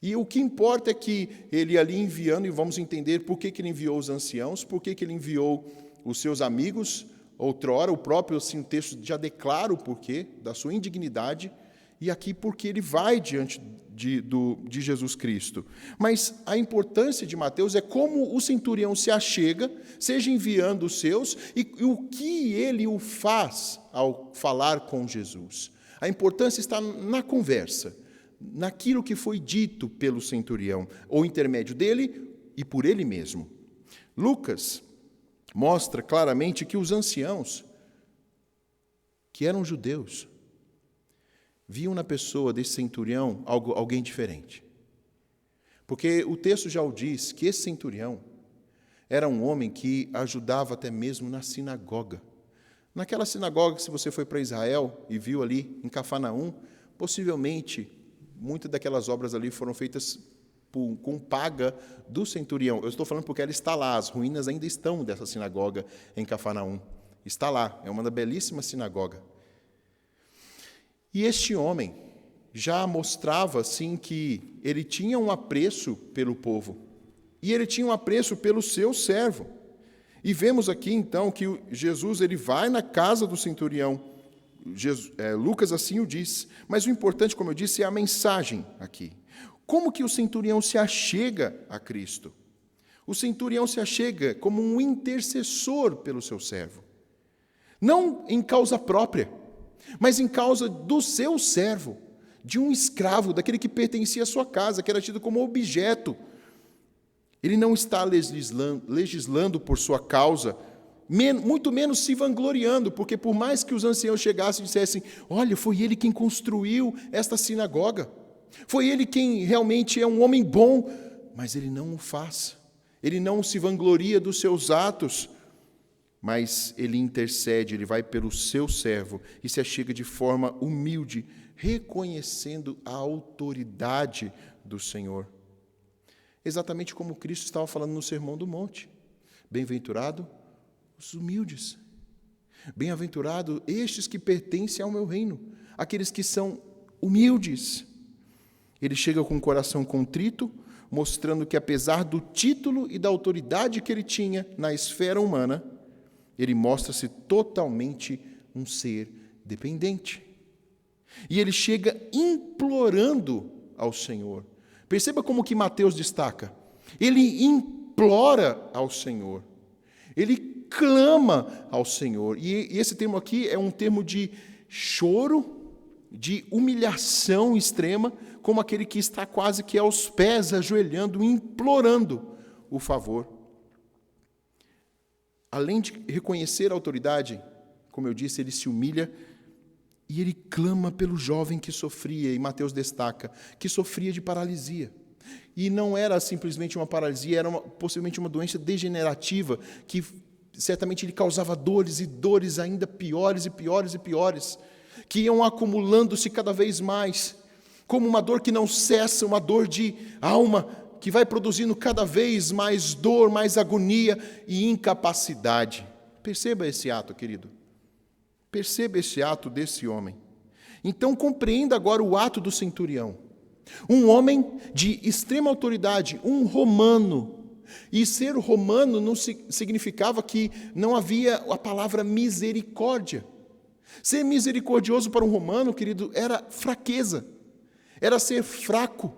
E o que importa é que ele ali enviando, e vamos entender por que ele enviou os anciãos, por que ele enviou os seus amigos, outrora, o próprio assim, o texto já declara o porquê da sua indignidade, e aqui porque ele vai diante de Jesus Cristo. Mas a importância de Mateus é como o centurião se achega, seja enviando os seus, e o que ele o faz ao falar com Jesus. A importância está na conversa, naquilo que foi dito pelo centurião, ou intermédio dele e por ele mesmo. Lucas mostra claramente que os anciãos, que eram judeus, viam na pessoa desse centurião alguém diferente. Porque o texto já o diz que esse centurião era um homem que ajudava até mesmo na sinagoga. Naquela sinagoga, se você foi para Israel e viu ali em Cafarnaum, possivelmente muitas daquelas obras ali foram feitas com paga do centurião. Eu estou falando porque ela está lá, as ruínas ainda estão dessa sinagoga em Cafarnaum. Está lá, é uma belíssima sinagoga. E este homem já mostrava, assim, que ele tinha um apreço pelo povo. E ele tinha um apreço pelo seu servo. E vemos aqui, então, que Jesus ele vai na casa do centurião. Lucas assim o diz. Mas o importante, como eu disse, é a mensagem aqui. Como que o centurião se achega a Cristo? O centurião se achega como um intercessor pelo seu servo. Não em causa própria, mas em causa do seu servo, de um escravo, daquele que pertencia à sua casa, que era tido como objeto. Ele não está legislando por sua causa, muito menos se vangloriando, porque por mais que os anciãos chegassem e dissessem: olha, foi ele quem construiu esta sinagoga, foi ele quem realmente é um homem bom, mas ele não o faz, ele não se vangloria dos seus atos, mas ele intercede, ele vai pelo seu servo e se achega de forma humilde, reconhecendo a autoridade do Senhor. Exatamente como Cristo estava falando no Sermão do Monte. Bem-aventurado os humildes. Bem-aventurado estes que pertencem ao meu reino, aqueles que são humildes. Ele chega com o coração contrito, mostrando que apesar do título e da autoridade que ele tinha na esfera humana, ele mostra-se totalmente um ser dependente. E ele chega implorando ao Senhor. Perceba como que Mateus destaca. Ele implora ao Senhor. Ele clama ao Senhor. E esse termo aqui é um termo de choro, de humilhação extrema, como aquele que está quase que aos pés, ajoelhando, implorando o favor. Além de reconhecer a autoridade, como eu disse, ele se humilha e ele clama pelo jovem que sofria, e Mateus destaca, que sofria de paralisia. E não era simplesmente uma paralisia, era possivelmente uma doença degenerativa, que certamente lhe causava dores e dores ainda piores e piores e piores, que iam acumulando-se cada vez mais, como uma dor que não cessa, uma dor de alma, que vai produzindo cada vez mais dor, mais agonia e incapacidade. Perceba esse ato, querido. Perceba esse ato desse homem. Então compreenda agora o ato do centurião. Um homem de extrema autoridade, um romano. E ser romano não significava que não havia a palavra misericórdia. Ser misericordioso para um romano, querido, era fraqueza. Era ser fraco.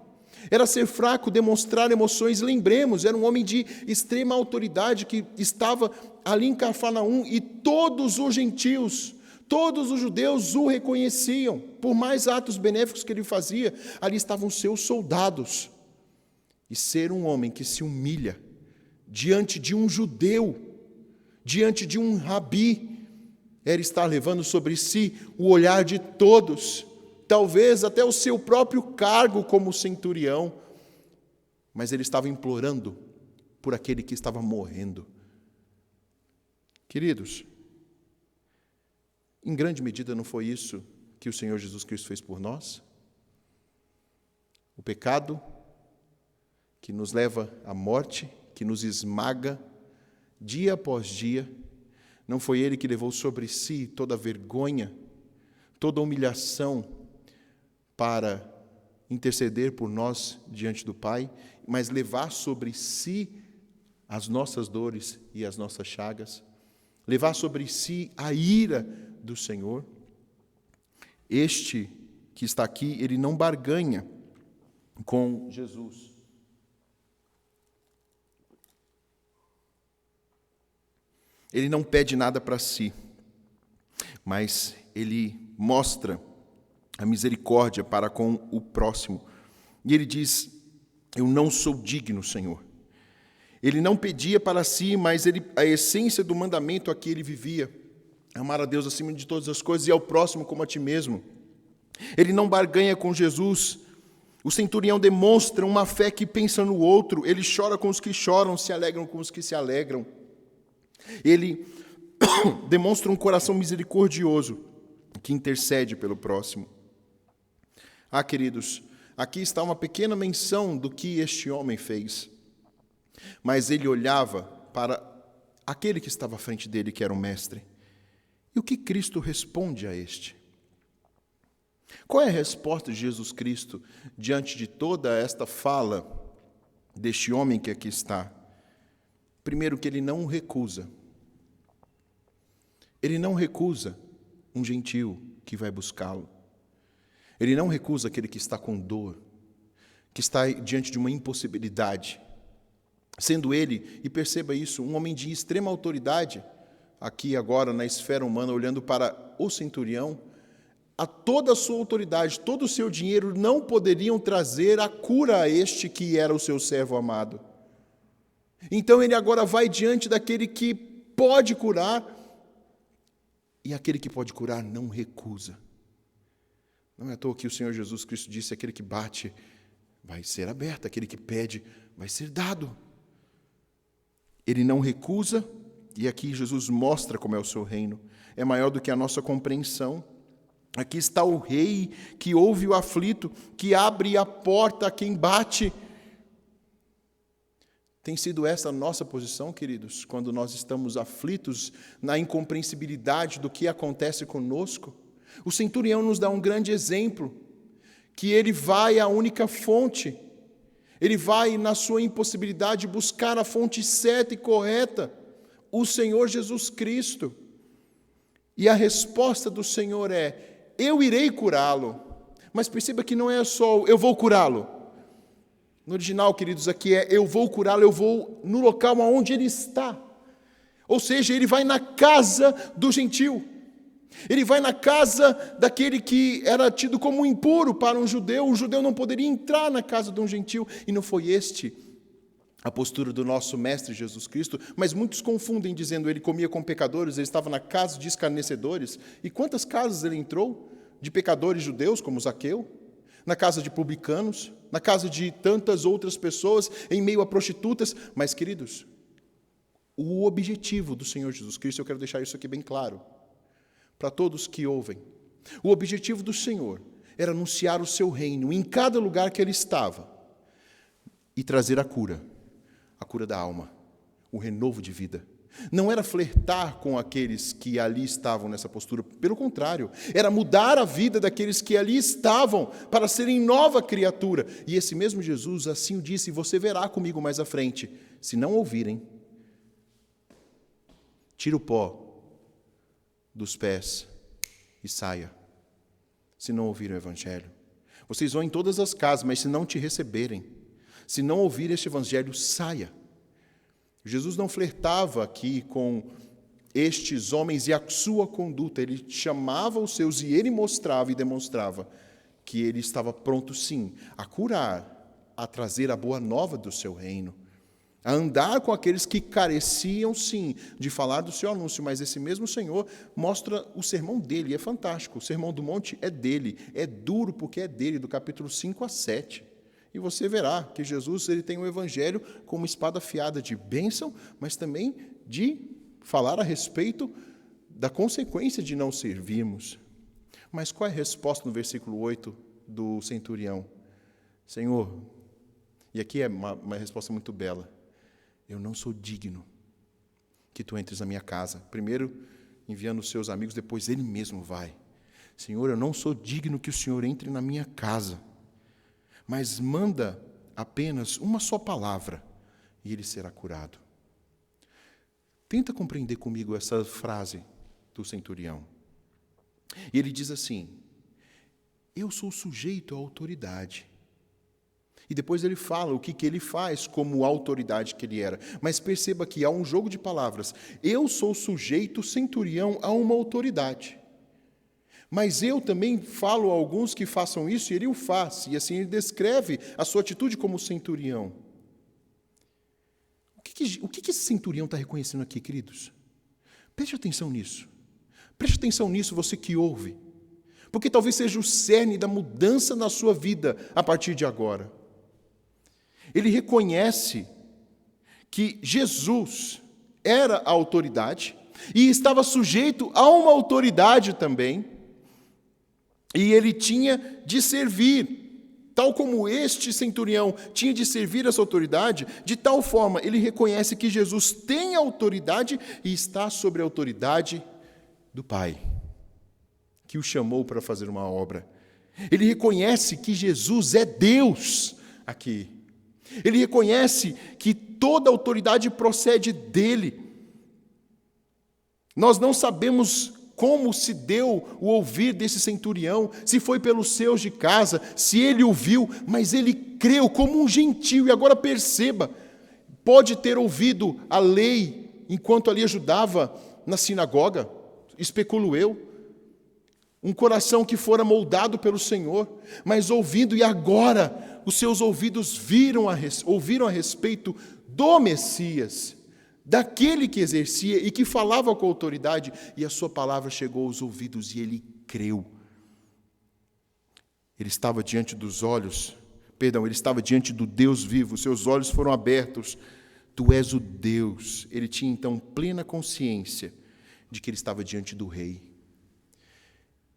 Era ser fraco, demonstrar emoções. Lembremos, era um homem de extrema autoridade que estava ali em Cafarnaum e todos os gentios, todos os judeus o reconheciam. Por mais atos benéficos que ele fazia, ali estavam seus soldados. E ser um homem que se humilha diante de um judeu, diante de um rabi, era estar levando sobre si o olhar de todos, talvez até o seu próprio cargo como centurião, mas ele estava implorando por aquele que estava morrendo. Queridos, em grande medida não foi isso que o Senhor Jesus Cristo fez por nós? O pecado que nos leva à morte, que nos esmaga dia após dia, não foi Ele que levou sobre si toda a vergonha, toda a humilhação para interceder por nós diante do Pai, mas levar sobre si as nossas dores e as nossas chagas, levar sobre si a ira do Senhor? Este que está aqui, ele não barganha com Jesus. Ele não pede nada para si, mas ele mostra a misericórdia para com o próximo. E ele diz: eu não sou digno, Senhor. Ele não pedia para si, mas a essência do mandamento a que ele vivia: amar a Deus acima de todas as coisas e ao próximo como a ti mesmo. Ele não barganha com Jesus. O centurião demonstra uma fé que pensa no outro. Ele chora com os que choram, se alegram com os que se alegram. Ele demonstra um coração misericordioso que intercede pelo próximo. Ah, queridos, aqui está uma pequena menção do que este homem fez. Mas ele olhava para aquele que estava à frente dele, que era o mestre. E o que Cristo responde a este? Qual é a resposta de Jesus Cristo diante de toda esta fala deste homem que aqui está? Primeiro, que ele não recusa. Ele não recusa um gentio que vai buscá-lo. Ele não recusa aquele que está com dor, que está diante de uma impossibilidade. Sendo ele, e perceba isso, um homem de extrema autoridade, aqui agora na esfera humana, olhando para o centurião, a toda a sua autoridade, todo o seu dinheiro não poderiam trazer a cura a este que era o seu servo amado. Então ele agora vai diante daquele que pode curar, e aquele que pode curar não recusa. Não é à toa que o Senhor Jesus Cristo disse: aquele que bate vai ser aberto, aquele que pede vai ser dado. Ele não recusa, e aqui Jesus mostra como é o seu reino. É maior do que a nossa compreensão. Aqui está o rei que ouve o aflito, que abre a porta a quem bate. Tem sido essa a nossa posição, queridos, quando nós estamos aflitos na incompreensibilidade do que acontece conosco? O centurião nos dá um grande exemplo, que ele vai à única fonte, ele vai na sua impossibilidade buscar a fonte certa e correta, o Senhor Jesus Cristo. E a resposta do Senhor é: eu irei curá-lo. Mas perceba que não é só eu vou curá-lo. No original, queridos, aqui é eu vou curá-lo, eu vou no local onde ele está. Ou seja, ele vai na casa do gentil. Ele vai na casa daquele que era tido como impuro para um judeu. O judeu não poderia entrar na casa de um gentil. E não foi a postura do nosso Mestre Jesus Cristo, mas muitos confundem dizendo ele comia com pecadores, ele estava na casa de escarnecedores. E quantas casas ele entrou? De pecadores judeus, como Zaqueu, na casa de publicanos, na casa de tantas outras pessoas, em meio a prostitutas. Mas, queridos, o objetivo do Senhor Jesus Cristo, eu quero deixar isso aqui bem claro, para todos que ouvem. O objetivo do Senhor era anunciar o seu reino em cada lugar que ele estava e trazer a cura da alma, o renovo de vida. Não era flertar com aqueles que ali estavam nessa postura, pelo contrário, era mudar a vida daqueles que ali estavam para serem nova criatura. E esse mesmo Jesus assim o disse: você verá comigo mais à frente. Se não ouvirem, tira o pó dos pés e saia. Se não ouvirem o Evangelho, vocês vão em todas as casas, mas se não te receberem, se não ouvirem este Evangelho, saia. Jesus não flertava aqui com estes homens e a sua conduta. Ele chamava os seus e ele mostrava e demonstrava que ele estava pronto, sim, a curar, a trazer a boa nova do seu reino, a andar com aqueles que careciam, sim, de falar do seu anúncio. Mas esse mesmo Senhor mostra o sermão dele, é fantástico. O Sermão do Monte é dele, é duro porque é dele, do capítulo 5 a 7. E você verá que Jesus ele tem o Evangelho como uma espada afiada de bênção, mas também de falar a respeito da consequência de não servirmos. Mas qual é a resposta no versículo 8 do centurião? Senhor, e aqui é uma resposta muito bela, eu não sou digno que tu entres na minha casa. Primeiro enviando os seus amigos, depois ele mesmo vai. Senhor, eu não sou digno que o Senhor entre na minha casa, mas manda apenas uma só palavra e ele será curado. Tenta compreender comigo essa frase do centurião. E ele diz assim: eu sou sujeito à autoridade. E depois ele fala o que ele faz como autoridade que ele era. Mas perceba que há um jogo de palavras. Eu sou sujeito, centurião, a uma autoridade. Mas eu também falo a alguns que façam isso, e ele o faz. E assim ele descreve a sua atitude como centurião. O que esse centurião está reconhecendo aqui, queridos? Preste atenção nisso. Preste atenção nisso, você que ouve. Porque talvez seja o cerne da mudança na sua vida a partir de agora. Ele reconhece que Jesus era a autoridade e estava sujeito a uma autoridade também. E ele tinha de servir, tal como este centurião tinha de servir essa autoridade, de tal forma ele reconhece que Jesus tem autoridade e está sobre a autoridade do Pai, que o chamou para fazer uma obra. Ele reconhece que Jesus é Deus aqui. Ele reconhece que toda autoridade procede dele. Nós não sabemos como se deu o ouvir desse centurião, se foi pelos seus de casa, se ele ouviu, mas ele creu como um gentil. E agora perceba, pode ter ouvido a lei enquanto ali ajudava na sinagoga, especulo eu, um coração que fora moldado pelo Senhor, mas ouvindo, e agora os seus ouvidos ouviram a respeito do Messias, daquele que exercia e que falava com autoridade, e a sua palavra chegou aos ouvidos e ele creu. Ele estava diante ele estava diante do Deus vivo, seus olhos foram abertos. Tu és o Deus. Ele tinha então plena consciência de que ele estava diante do Rei.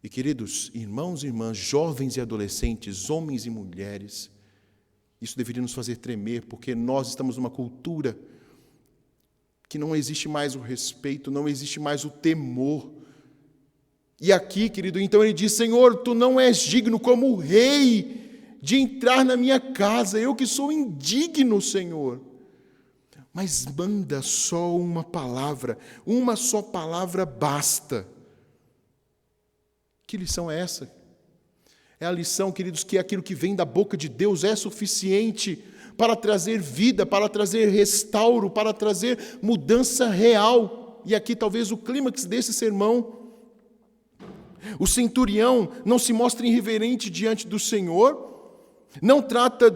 E queridos irmãos e irmãs, jovens e adolescentes, homens e mulheres, isso deveria nos fazer tremer, porque nós estamos numa cultura que não existe mais o respeito, não existe mais o temor. E aqui, querido, então ele diz: Senhor, tu não és digno como rei de entrar na minha casa, eu que sou indigno, Senhor. Mas manda só uma só palavra basta. Que lição é essa? É a lição, queridos, que aquilo que vem da boca de Deus é suficiente para trazer vida, para trazer restauro, para trazer mudança real. e aqui talvez o clímax desse sermão, o centurião não se mostra irreverente diante do Senhor, não trata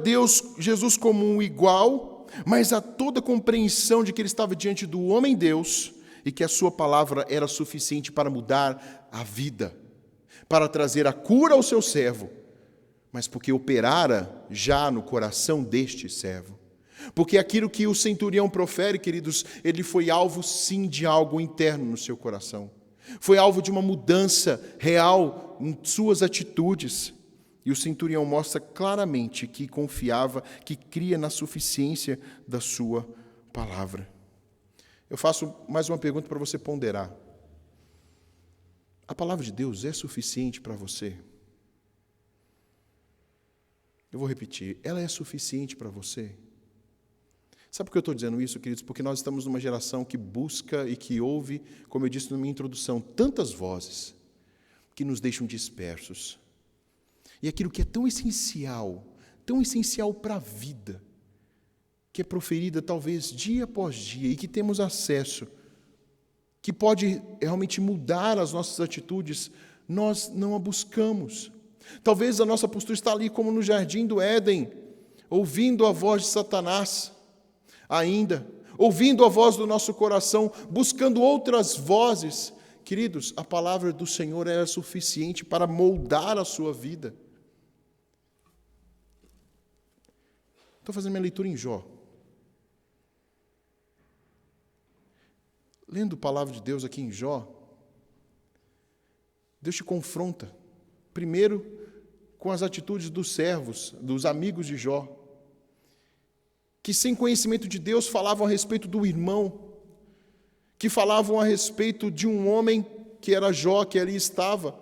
Jesus como um igual, mas há toda a compreensão de que ele estava diante do homem-Deus e que a sua palavra era suficiente para mudar a vida, para trazer a cura ao seu servo, mas porque operara já no coração deste servo. Porque aquilo que o centurião profere, queridos, ele foi alvo sim de algo interno no seu coração. Foi alvo de uma mudança real em suas atitudes. E o centurião mostra claramente que confiava, que cria na suficiência da sua palavra. Eu faço mais uma pergunta para você ponderar. A palavra de Deus é suficiente para você? Eu vou repetir, ela é suficiente para você? Sabe por que eu estou dizendo isso, queridos? Porque nós estamos numa geração que busca e que ouve, como eu disse na minha introdução, tantas vozes que nos deixam dispersos. E aquilo que é tão essencial para a vida, que é proferida talvez dia após dia e que temos acesso, que pode realmente mudar as nossas atitudes, nós não a buscamos. Talvez a nossa postura está ali como no jardim do Éden, ouvindo a voz de Satanás, ainda, ouvindo a voz do nosso coração, buscando outras vozes. Queridos, a palavra do Senhor era suficiente para moldar a sua vida. Estou fazendo minha leitura em Jó. Lendo a palavra de Deus aqui em Jó, Deus te confronta, primeiro, com as atitudes dos servos, dos amigos de Jó, que sem conhecimento de Deus falavam a respeito do irmão, que falavam a respeito de um homem que era Jó, que ali estava.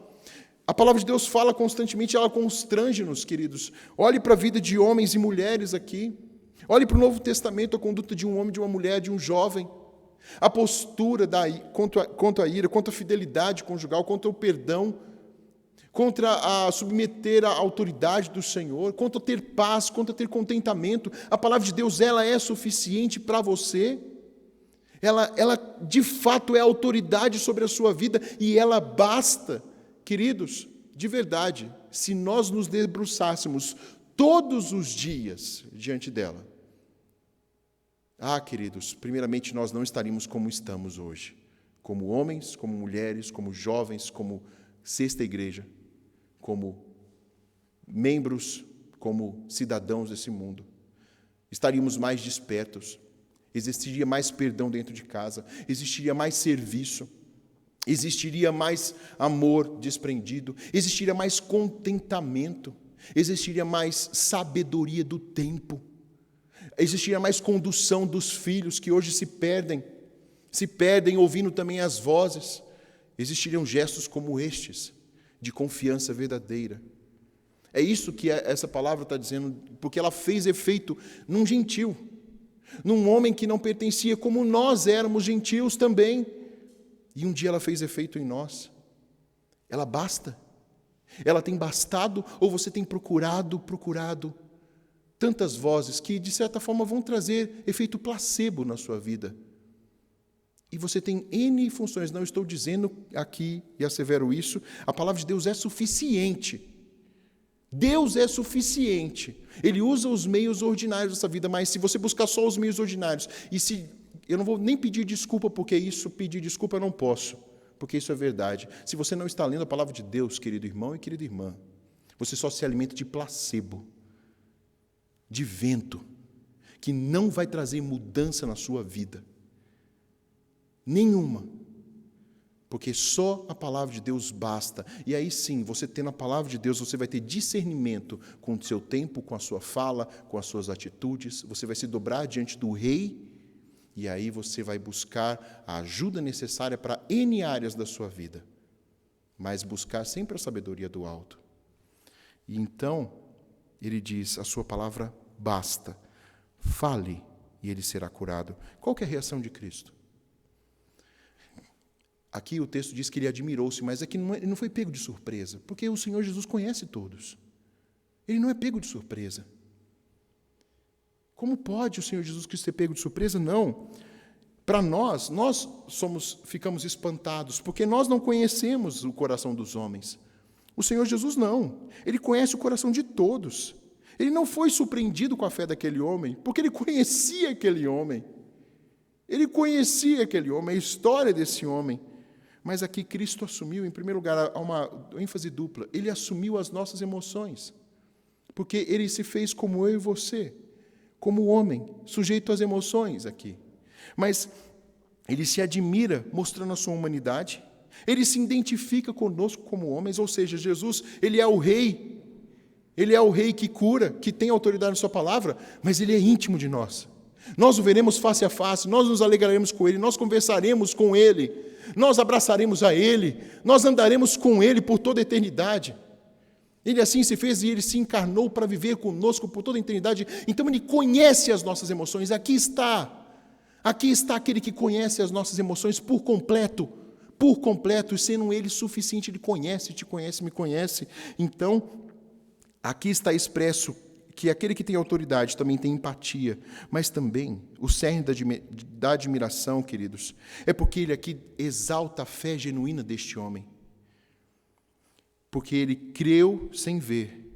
A palavra de Deus fala constantemente, ela constrange-nos, queridos. Olhe para a vida de homens e mulheres aqui. Olhe para o Novo Testamento, a conduta de um homem, de uma mulher, de um jovem. A postura quanto à ira, quanto à fidelidade conjugal, contra o perdão, contra a submeter à autoridade do Senhor, contra ter paz, contra ter contentamento. A palavra de Deus, ela é suficiente para você. Ela de fato é autoridade sobre a sua vida e ela basta. Queridos, de verdade, se nós nos debruçássemos todos os dias diante dela, queridos, primeiramente nós não estaríamos como estamos hoje, como homens, como mulheres, como jovens, como sexta igreja, como membros, como cidadãos desse mundo. Estaríamos mais despertos, existiria mais perdão dentro de casa, existiria mais serviço, existiria mais amor desprendido, existiria mais contentamento, existiria mais sabedoria do tempo, existiria mais condução dos filhos que hoje se perdem ouvindo também as vozes. Existiriam gestos como estes, de confiança verdadeira. É isso que essa palavra está dizendo, porque ela fez efeito num gentil, num homem que não pertencia, como nós éramos gentios também. E um dia ela fez efeito em nós. Ela basta. Ela tem bastado, ou você tem procurado tantas vozes que, de certa forma, vão trazer efeito placebo na sua vida. E você tem N funções. Não estou dizendo aqui, e assevero isso, a palavra de Deus é suficiente. Deus é suficiente. Ele usa os meios ordinários dessa vida, mas se você buscar só os meios ordinários, eu não vou nem pedir desculpa, porque pedir desculpa eu não posso, porque isso é verdade. Se você não está lendo a palavra de Deus, querido irmão e querida irmã, você só se alimenta de placebo, de vento, que não vai trazer mudança na sua vida. Nenhuma. Porque só a palavra de Deus basta. E aí sim, você tendo a palavra de Deus, você vai ter discernimento com o seu tempo, com a sua fala, com as suas atitudes. Você vai se dobrar diante do Rei. E aí você vai buscar a ajuda necessária para N áreas da sua vida. Mas buscar sempre a sabedoria do alto. E então, ele diz, a sua palavra basta. Fale e ele será curado. Qual que é a reação de Cristo? Aqui o texto diz que ele admirou-se, mas aqui ele não foi pego de surpresa, porque o Senhor Jesus conhece todos. Ele não é pego de surpresa. Como pode o Senhor Jesus Cristo ser pego de surpresa? Não. para nós ficamos espantados, porque nós não conhecemos o coração dos homens. O Senhor Jesus não. Ele conhece o coração de todos. Ele não foi surpreendido com a fé daquele homem, porque ele conhecia aquele homem. Ele conhecia aquele homem, a história desse homem. Mas aqui Cristo assumiu, em primeiro lugar, há uma ênfase dupla. Ele assumiu as nossas emoções, porque ele se fez como eu e você, como homem, sujeito às emoções aqui. Mas ele se admira mostrando a sua humanidade, ele se identifica conosco como homens, ou seja, Jesus, ele é o rei que cura, que tem autoridade na sua palavra, mas ele é íntimo de nós. Nós o veremos face a face, nós nos alegraremos com ele, nós conversaremos com ele, nós abraçaremos a ele, nós andaremos com ele por toda a eternidade. Ele assim se fez e ele se encarnou para viver conosco por toda a eternidade. Então ele conhece as nossas emoções. Aqui está aquele que conhece as nossas emoções por completo, e sendo ele suficiente, ele conhece, te conhece, me conhece. Então, aqui está expresso que aquele que tem autoridade também tem empatia, mas também o cerne da admiração, queridos, é porque ele aqui exalta a fé genuína deste homem. Porque ele creu sem ver.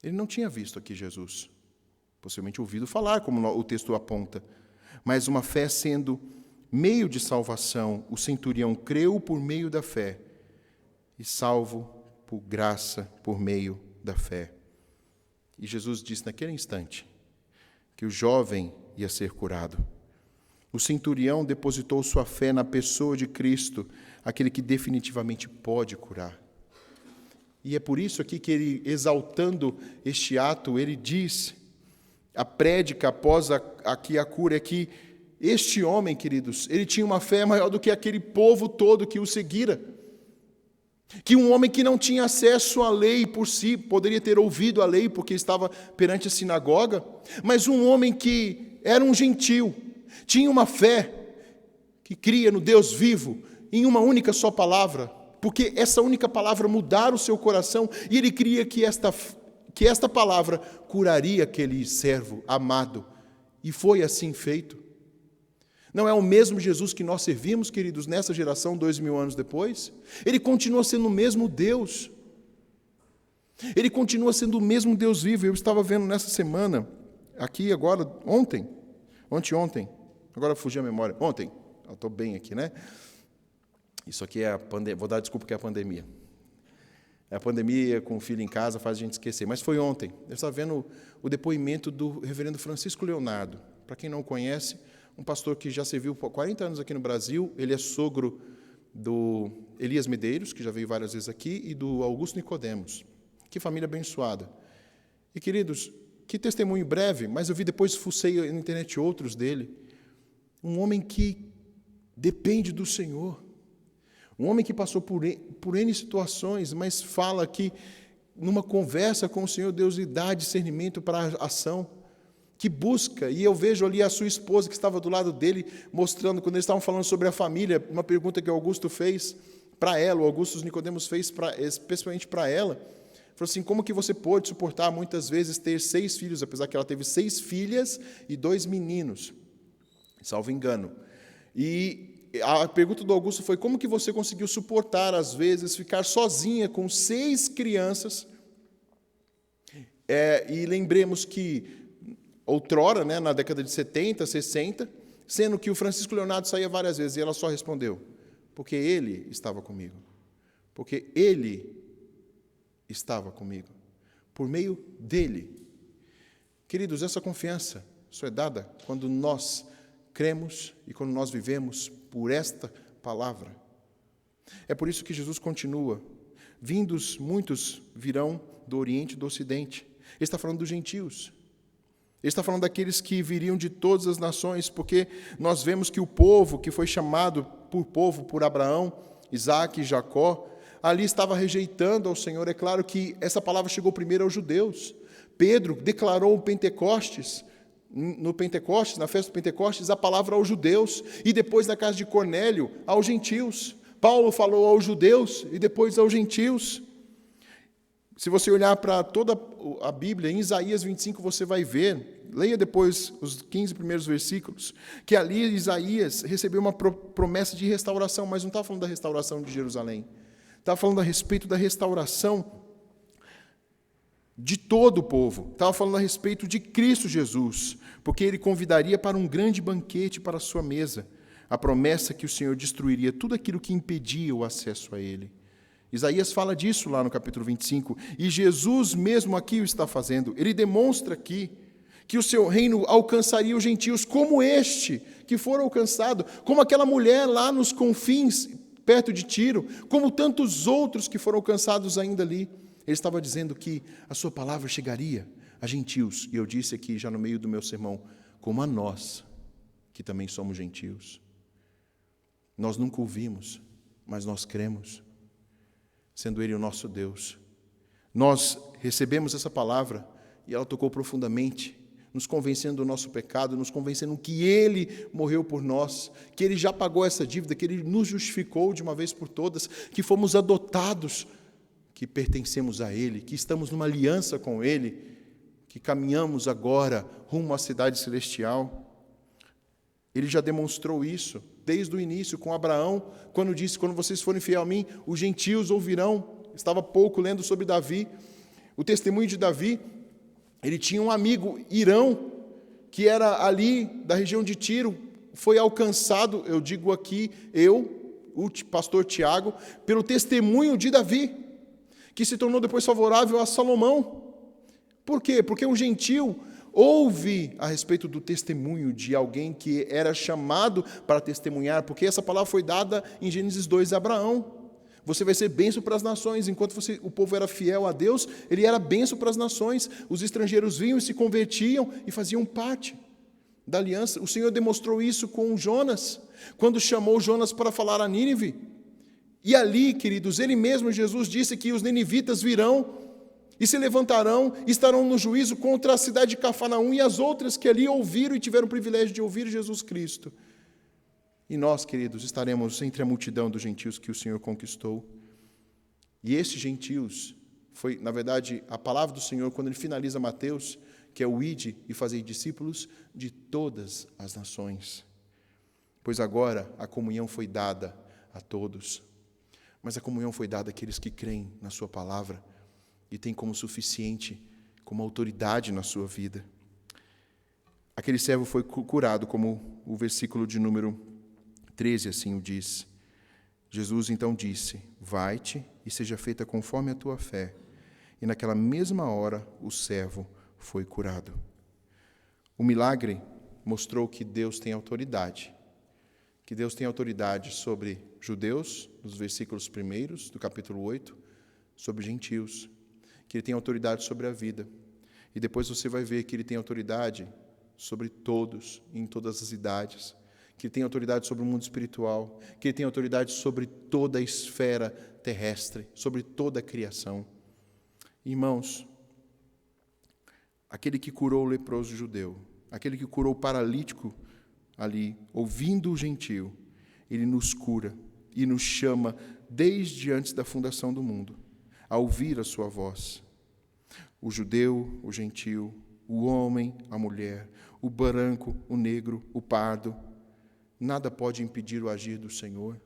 Ele não tinha visto aqui Jesus, possivelmente ouvido falar, como o texto aponta, mas uma fé sendo meio de salvação. O centurião creu por meio da fé e salvo por graça por meio da fé. E Jesus disse naquele instante que o jovem ia ser curado. O centurião depositou sua fé na pessoa de Cristo, aquele que definitivamente pode curar. E é por isso aqui que ele, exaltando este ato, ele diz, a prédica após aqui a cura, é que este homem, queridos, ele tinha uma fé maior do que aquele povo todo que o seguira. Que um homem que não tinha acesso à lei por si, poderia ter ouvido a lei porque estava perante a sinagoga, mas um homem que era um gentil, tinha uma fé que cria no Deus vivo, em uma única só palavra, porque essa única palavra mudara o seu coração, e ele cria que esta palavra curaria aquele servo amado, e foi assim feito. Não é o mesmo Jesus que nós servimos, queridos, nessa geração, 2000 anos depois? Ele continua sendo o mesmo Deus. Ele continua sendo o mesmo Deus vivo. Eu estava vendo nessa semana, aqui agora, ontem, agora fugiu a memória, ontem, eu estou bem aqui, né? Isso aqui é a pandemia, vou dar desculpa que é a pandemia. É a pandemia com o filho em casa faz a gente esquecer, mas foi ontem. Eu estava vendo o depoimento do reverendo Francisco Leonardo. Para quem não conhece, um pastor que já serviu por 40 anos aqui no Brasil, ele é sogro do Elias Medeiros, que já veio várias vezes aqui, e do Augusto Nicodemos. Que família abençoada. E, queridos, que testemunho breve, mas eu vi depois, fucei na internet outros dele. Um homem que depende do Senhor. Um homem que passou por N situações, mas fala que, numa conversa com o Senhor, Deus lhe dá discernimento para a ação. Que busca, e eu vejo ali a sua esposa que estava do lado dele, mostrando, quando eles estavam falando sobre a família, uma pergunta que o Augusto fez para ela, o Augusto Nicodemos fez especialmente para ela, falou assim, como que você pôde suportar muitas vezes ter 6 filhos, apesar que ela teve 6 filhas e 2 meninos, salvo engano. E a pergunta do Augusto foi, como que você conseguiu suportar, às vezes, ficar sozinha com 6 crianças? E lembremos que outrora, né, na década de 70, 60, sendo que o Francisco Leonardo saía várias vezes, e ela só respondeu, porque ele estava comigo. Porque ele estava comigo. Por meio dele. Queridos, essa confiança só é dada quando nós cremos e quando nós vivemos por esta palavra. É por isso que Jesus continua. Vindos, muitos virão do Oriente e do Ocidente. Ele está falando dos gentios. Ele está falando daqueles que viriam de todas as nações, porque nós vemos que o povo que foi chamado por povo por Abraão, Isaac e Jacó, ali estava rejeitando ao Senhor. É claro que essa palavra chegou primeiro aos judeus. Pedro declarou no Pentecostes, na festa do Pentecostes, a palavra aos judeus, e depois na casa de Cornélio, aos gentios. Paulo falou aos judeus e depois aos gentios. Se você olhar para toda a Bíblia, em Isaías 25 você vai ver, leia depois os 15 primeiros versículos, que ali Isaías recebeu uma promessa de restauração, mas não estava falando da restauração de Jerusalém. Estava falando a respeito da restauração de todo o povo. Estava falando a respeito de Cristo Jesus, porque ele convidaria para um grande banquete para a sua mesa. A promessa que o Senhor destruiria tudo aquilo que impedia o acesso a ele. Isaías fala disso lá no capítulo 25, e Jesus mesmo aqui o está fazendo. Ele demonstra aqui que o seu reino alcançaria os gentios como este, que foram alcançado, como aquela mulher lá nos confins, perto de Tiro, como tantos outros que foram alcançados ainda ali. Ele estava dizendo que a sua palavra chegaria a gentios, e eu disse aqui já no meio do meu sermão, como a nós, que também somos gentios. Nós nunca ouvimos, mas nós cremos, sendo Ele o nosso Deus. Nós recebemos essa palavra e ela tocou profundamente, nos convencendo do nosso pecado, nos convencendo que Ele morreu por nós, que Ele já pagou essa dívida, que Ele nos justificou de uma vez por todas, que fomos adotados, que pertencemos a Ele, que estamos numa aliança com Ele, que caminhamos agora rumo à cidade celestial. Ele já demonstrou isso desde o início com Abraão, quando disse, quando vocês forem fiéis a mim, os gentios ouvirão. Estava há pouco lendo sobre Davi, o testemunho de Davi. Ele tinha um amigo, Irão, que era ali da região de Tiro, foi alcançado, eu digo aqui, o pastor Tiago, pelo testemunho de Davi, que se tornou depois favorável a Salomão. Por quê? Porque um gentio ouve a respeito do testemunho de alguém que era chamado para testemunhar, porque essa palavra foi dada em Gênesis 2 a Abraão. Você vai ser bênção para as nações. Enquanto o povo era fiel a Deus, ele era bênção para as nações. Os estrangeiros vinham e se convertiam e faziam parte da aliança. O Senhor demonstrou isso com Jonas, quando chamou Jonas para falar a Nínive. E ali, queridos, ele mesmo, Jesus, disse que os ninivitas virão e se levantarão, estarão no juízo contra a cidade de Cafarnaum e as outras que ali ouviram e tiveram o privilégio de ouvir Jesus Cristo. E nós, queridos, estaremos entre a multidão dos gentios que o Senhor conquistou. E esses gentios, foi, na verdade, a palavra do Senhor, quando ele finaliza Mateus, que é o ide e fazer discípulos de todas as nações. Pois agora a comunhão foi dada a todos. Mas a comunhão foi dada àqueles que creem na sua palavra e têm como suficiente, como autoridade na sua vida. Aquele servo foi curado, como o versículo de número 13 assim o diz. Jesus então disse, vai-te e seja feita conforme a tua fé. E naquela mesma hora o servo foi curado. O milagre mostrou que Deus tem autoridade. Que Deus tem autoridade sobre judeus, nos versículos primeiros do capítulo 8, sobre gentios, que Ele tem autoridade sobre a vida. E depois você vai ver que Ele tem autoridade sobre todos, em todas as idades, que Ele tem autoridade sobre o mundo espiritual, que Ele tem autoridade sobre toda a esfera terrestre, sobre toda a criação. Irmãos, aquele que curou o leproso judeu, aquele que curou o paralítico ali, ouvindo o gentio, Ele nos cura e nos chama desde antes da fundação do mundo, a ouvir a sua voz. O judeu, o gentio, o homem, a mulher, o branco, o negro, o pardo, nada pode impedir o agir do Senhor.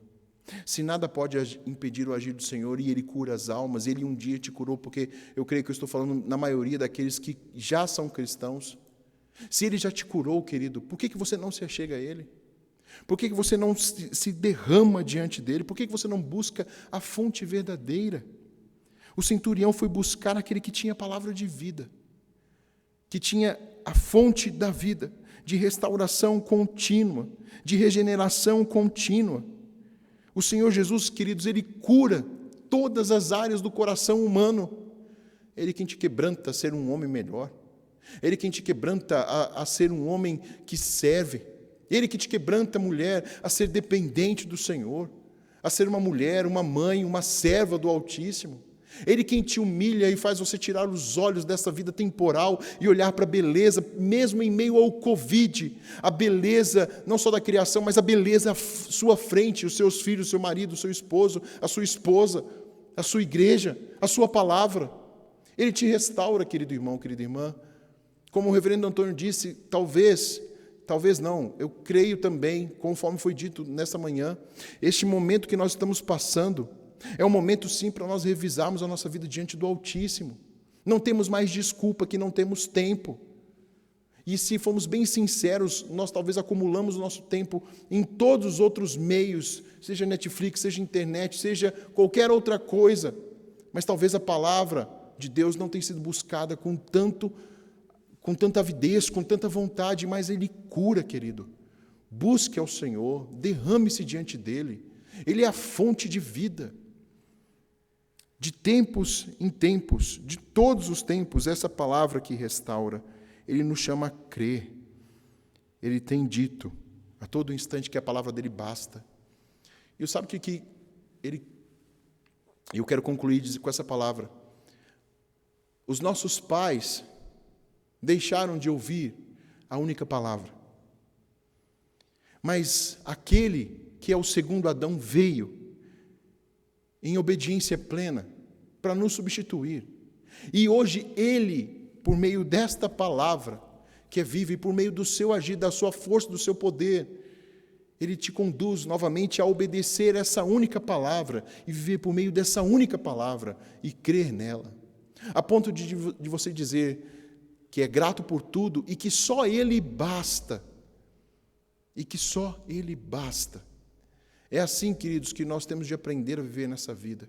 Se nada pode impedir o agir do Senhor e Ele cura as almas, Ele um dia te curou, porque eu creio que eu estou falando na maioria daqueles que já são cristãos. Se Ele já te curou, querido, por que você não se achega a Ele? Por que você não se derrama diante dEle? Por que você não busca a fonte verdadeira? O centurião foi buscar aquele que tinha a palavra de vida, que tinha a fonte da vida, de restauração contínua, de regeneração contínua. O Senhor Jesus, queridos, Ele cura todas as áreas do coração humano. Ele quem te quebranta a ser um homem melhor. Ele quem te quebranta a ser um homem que serve. Ele que te quebranta, mulher, a ser dependente do Senhor, a ser uma mulher, uma mãe, uma serva do Altíssimo. Ele quem te humilha e faz você tirar os olhos dessa vida temporal e olhar para a beleza, mesmo em meio ao Covid, a beleza não só da criação, mas a beleza à sua frente, os seus filhos, o seu marido, o seu esposo, a sua esposa, a sua igreja, a sua palavra. Ele te restaura, querido irmão, querida irmã. Como o reverendo Antônio disse, talvez não, eu creio também, conforme foi dito nesta manhã, este momento que nós estamos passando é um momento sim para nós revisarmos a nossa vida diante do Altíssimo. Não temos mais desculpa que não temos tempo. E se formos bem sinceros, nós talvez acumulamos o nosso tempo em todos os outros meios, seja Netflix, seja internet, seja qualquer outra coisa, mas talvez a palavra de Deus não tenha sido buscada com tanta avidez, com tanta vontade, mas Ele cura, querido. Busque ao Senhor, derrame-se diante dEle. Ele é a fonte de vida. De tempos em tempos, de todos os tempos, essa palavra que restaura, Ele nos chama a crer. Ele tem dito a todo instante que a palavra dEle basta. E sabe o que eu quero concluir com essa palavra. Os nossos pais deixaram de ouvir a única palavra. Mas aquele que é o segundo Adão veio em obediência plena para nos substituir. E hoje ele, por meio desta palavra, que é viva e por meio do seu agir, da sua força, do seu poder, Ele te conduz novamente a obedecer essa única palavra e viver por meio dessa única palavra e crer nela. A ponto de você dizer que é grato por tudo e que só Ele basta. E que só Ele basta. É assim, queridos, que nós temos de aprender a viver nessa vida.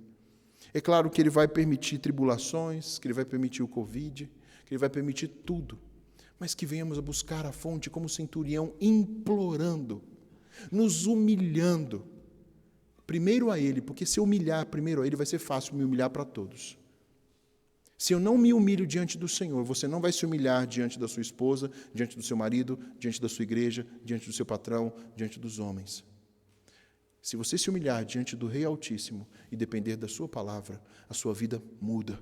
É claro que Ele vai permitir tribulações, que Ele vai permitir o Covid, que Ele vai permitir tudo. Mas que venhamos a buscar a fonte como centurião, implorando, nos humilhando, primeiro a Ele, porque se eu humilhar primeiro a Ele, vai ser fácil me humilhar para todos. Se eu não me humilho diante do Senhor, você não vai se humilhar diante da sua esposa, diante do seu marido, diante da sua igreja, diante do seu patrão, diante dos homens. Se você se humilhar diante do Rei Altíssimo e depender da sua palavra, a sua vida muda,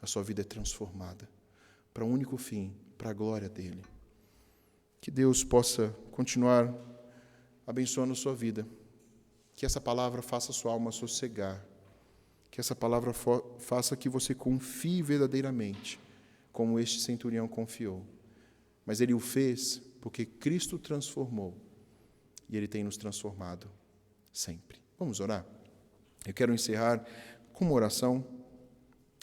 a sua vida é transformada, para um único fim, para a glória dEle. Que Deus possa continuar abençoando a sua vida, que essa palavra faça a sua alma sossegar, que essa palavra faça que você confie verdadeiramente, como este centurião confiou. Mas ele o fez porque Cristo transformou, e Ele tem nos transformado sempre. Vamos orar? Eu quero encerrar com uma oração,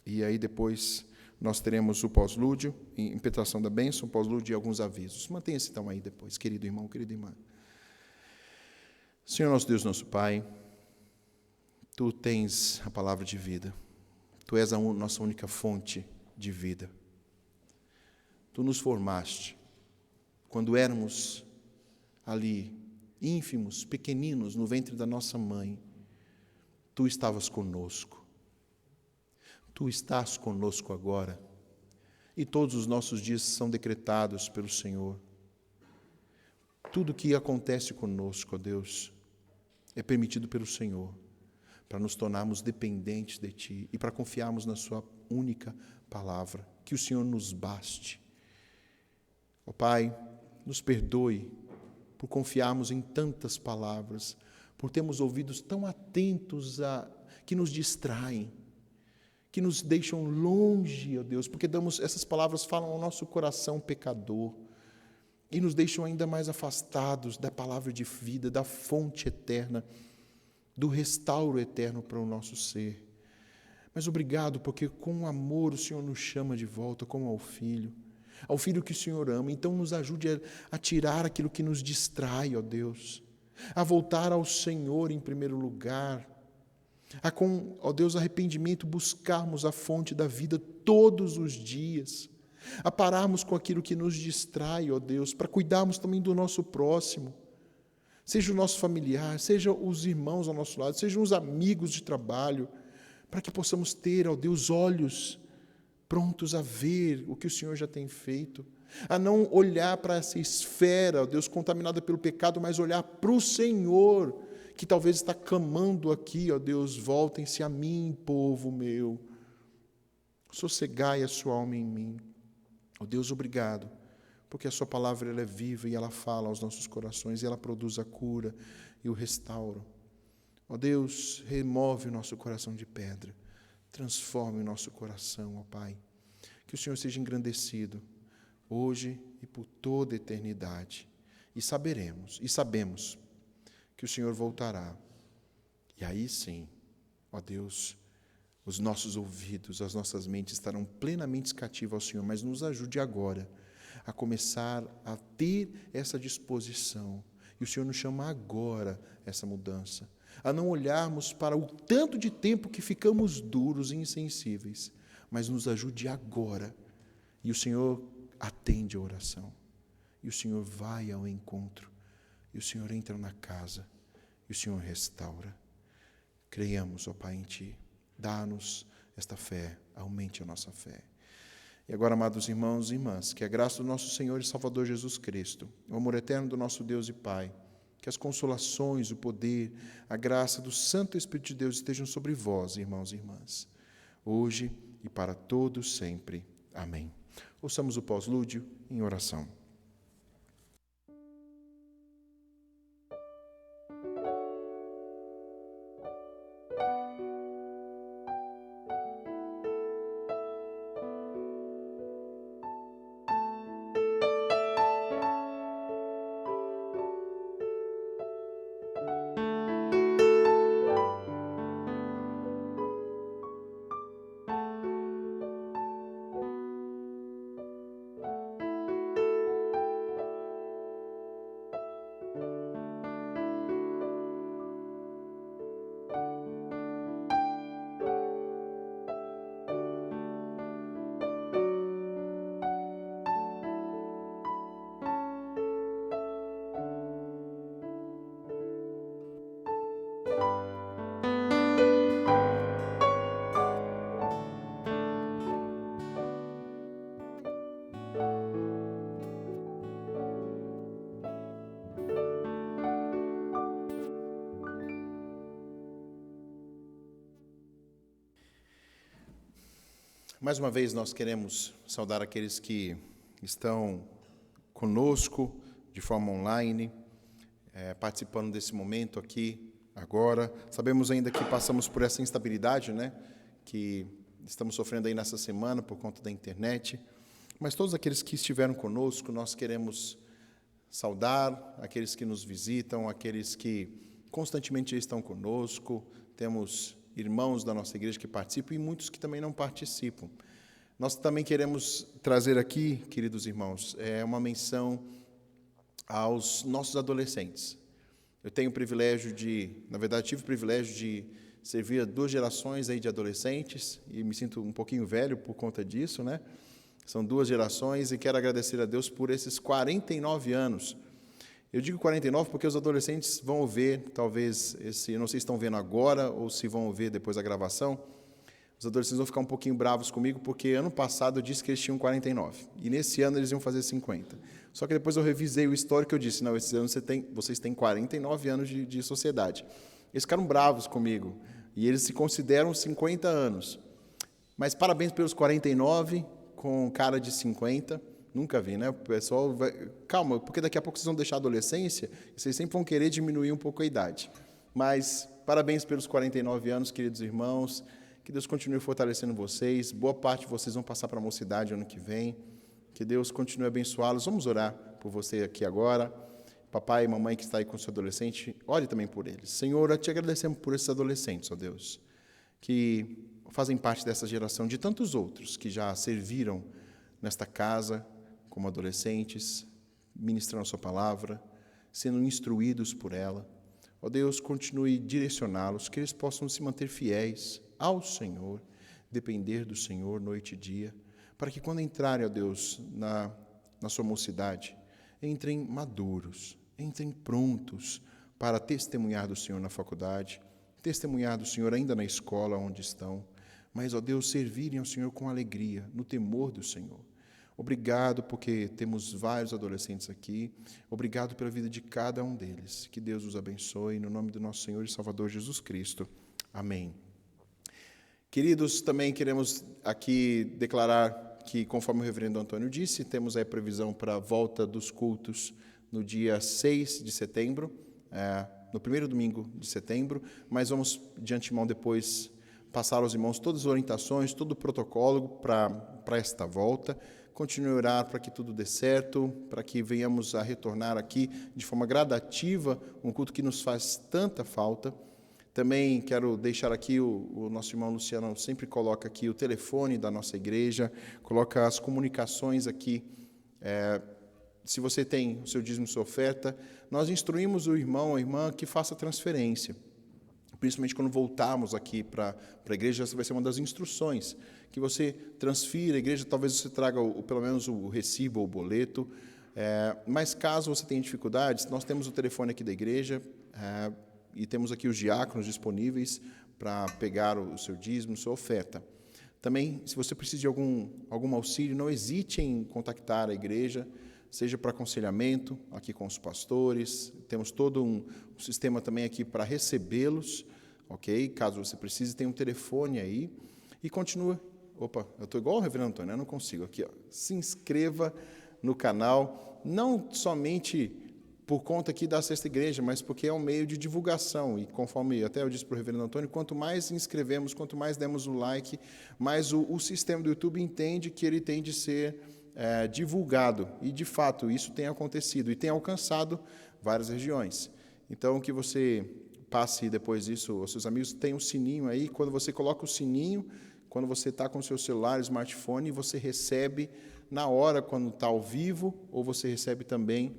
e aí depois nós teremos o pós-lúdio, impetração da bênção, pós-lúdio e alguns avisos. Mantenha-se então aí depois, querido irmão, querida irmã. Senhor nosso Deus, nosso Pai, Tu tens a palavra de vida. Tu és a nossa única fonte de vida. Tu nos formaste quando éramos ali, ínfimos, pequeninos, no ventre da nossa mãe. Tu estavas conosco. Tu estás conosco agora. E todos os nossos dias são decretados pelo Senhor. Tudo que acontece conosco, ó Deus, é permitido pelo Senhor, para nos tornarmos dependentes de Ti e para confiarmos na Sua única palavra. Que o Senhor nos baste. Ó Pai, nos perdoe por confiarmos em tantas palavras, por termos ouvidos tão atentos que nos distraem, que nos deixam longe, ó Deus, porque essas palavras falam ao nosso coração pecador e nos deixam ainda mais afastados da palavra de vida, da fonte eterna, do restauro eterno para o nosso ser. Mas obrigado, porque com amor o Senhor nos chama de volta, como ao Filho que o Senhor ama. Então nos ajude a tirar aquilo que nos distrai, ó Deus, a voltar ao Senhor em primeiro lugar, a com, ó Deus, arrependimento, buscarmos a fonte da vida todos os dias, a pararmos com aquilo que nos distrai, ó Deus, para cuidarmos também do nosso próximo, seja o nosso familiar, seja os irmãos ao nosso lado, sejam os amigos de trabalho, para que possamos ter, ó Deus, olhos prontos a ver o que o Senhor já tem feito, a não olhar para essa esfera, ó Deus, contaminada pelo pecado, mas olhar para o Senhor, que talvez está clamando aqui, ó Deus, voltem-se a mim, povo meu, sossegai a sua alma em mim. Ó Deus, obrigado, porque a sua palavra ela é viva e ela fala aos nossos corações e ela produz a cura e o restauro. Ó Deus, remove o nosso coração de pedra, Transforme o nosso coração, ó Pai. Que o Senhor seja engrandecido, hoje e por toda a eternidade. E sabemos que o Senhor voltará. E aí sim, ó Deus, os nossos ouvidos, as nossas mentes estarão plenamente cativas ao Senhor, mas nos ajude agora a começar a ter essa disposição. E o Senhor nos chama agora a essa mudança, a não olharmos para o tanto de tempo que ficamos duros e insensíveis, mas nos ajude agora. E o Senhor atende a oração, e o Senhor vai ao encontro, e o Senhor entra na casa, e o Senhor restaura. Creiamos, ó Pai, em Ti. Dá-nos esta fé, aumente a nossa fé. E agora, amados irmãos e irmãs, que a graça do nosso Senhor e Salvador Jesus Cristo, o amor eterno do nosso Deus e Pai, que as consolações, o poder, a graça do Santo Espírito de Deus estejam sobre vós, irmãos e irmãs, hoje e para todos sempre. Amém. Ouçamos o pós-lúdio em oração. Mais uma vez, nós queremos saudar aqueles que estão conosco de forma online, participando desse momento aqui, agora. Sabemos ainda que passamos por essa instabilidade, né? Que estamos sofrendo aí nessa semana por conta da internet. Mas todos aqueles que estiveram conosco, nós queremos saudar, aqueles que nos visitam, aqueles que constantemente estão conosco. Temos irmãos da nossa igreja que participam e muitos que também não participam. Nós também queremos trazer aqui, queridos irmãos, uma menção aos nossos adolescentes. Eu tenho o privilégio tive o privilégio de servir a 2 gerações aí de adolescentes e me sinto um pouquinho velho por conta disso, né? São 2 gerações e quero agradecer a Deus por esses 49 anos. Eu digo 49 porque os adolescentes vão ver, talvez, eu não sei se estão vendo agora ou se vão ver depois da gravação, os adolescentes vão ficar um pouquinho bravos comigo, porque ano passado eu disse que eles tinham 49, e nesse ano eles iam fazer 50. Só que depois eu revisei o histórico e eu disse, não, esse ano vocês têm 49 anos de sociedade. Eles ficaram bravos comigo, e eles se consideram 50 anos. Mas parabéns pelos 49, com cara de 50, nunca vi, né? O pessoal vai... Calma, porque daqui a pouco vocês vão deixar a adolescência e vocês sempre vão querer diminuir um pouco a idade. Mas parabéns pelos 49 anos, queridos irmãos. Que Deus continue fortalecendo vocês. Boa parte de vocês vão passar para a mocidade ano que vem. Que Deus continue a abençoá-los. Vamos orar por você aqui agora. Papai e mamãe que está aí com o seu adolescente, ore também por eles. Senhor, te agradecemos por esses adolescentes, ó Deus, que fazem parte dessa geração de tantos outros que já serviram nesta casa, como adolescentes, ministrando a sua palavra, sendo instruídos por ela. Ó Deus, continue direcioná-los, que eles possam se manter fiéis ao Senhor, depender do Senhor noite e dia, para que quando entrarem, ó Deus, na sua mocidade, entrem maduros, entrem prontos para testemunhar do Senhor na faculdade, testemunhar do Senhor ainda na escola onde estão, mas, ó Deus, servirem ao Senhor com alegria, no temor do Senhor. Obrigado porque temos vários adolescentes aqui. Obrigado pela vida de cada um deles. Que Deus os abençoe, no nome do nosso Senhor e Salvador Jesus Cristo. Amém. Queridos, também queremos aqui declarar que, conforme o reverendo Antônio disse, temos aí a previsão para a volta dos cultos no dia 6 de setembro, no primeiro domingo de setembro, mas vamos de antemão depois passar aos irmãos todas as orientações, todo o protocolo para esta volta. Continue a orar para que tudo dê certo, para que venhamos a retornar aqui de forma gradativa, um culto que nos faz tanta falta. Também quero deixar aqui, o nosso irmão Luciano sempre coloca aqui o telefone da nossa igreja, coloca as comunicações aqui. Se você tem o seu dízimo, sua oferta, nós instruímos o irmão, a irmã, que faça a transferência. Principalmente quando voltarmos aqui para a igreja, essa vai ser uma das instruções, que você transfira a igreja, talvez você traga pelo menos o recibo ou o boleto, mas caso você tenha dificuldades, nós temos o telefone aqui da igreja, e temos aqui os diáconos disponíveis para pegar o seu dízimo, sua oferta. Também, se você precisa de algum auxílio, não hesite em contactar a igreja, seja para aconselhamento, aqui com os pastores, temos todo um sistema também aqui para recebê-los, ok? Caso você precise, tem um telefone aí, e continua. Opa, eu estou igual o reverendo Antônio, eu não consigo. Aqui, ó, se inscreva no canal, não somente por conta aqui da Sexta Igreja, mas porque é um meio de divulgação, e conforme até eu disse para o reverendo Antônio, quanto mais inscrevemos, quanto mais demos o like, mais o sistema do YouTube entende que ele tem de ser divulgado, e de fato isso tem acontecido, e tem alcançado várias regiões. Então, que você passe depois disso aos seus amigos, tem um sininho aí, quando você coloca o sininho, quando você está com o seu celular, smartphone, você recebe na hora, quando está ao vivo, ou você recebe também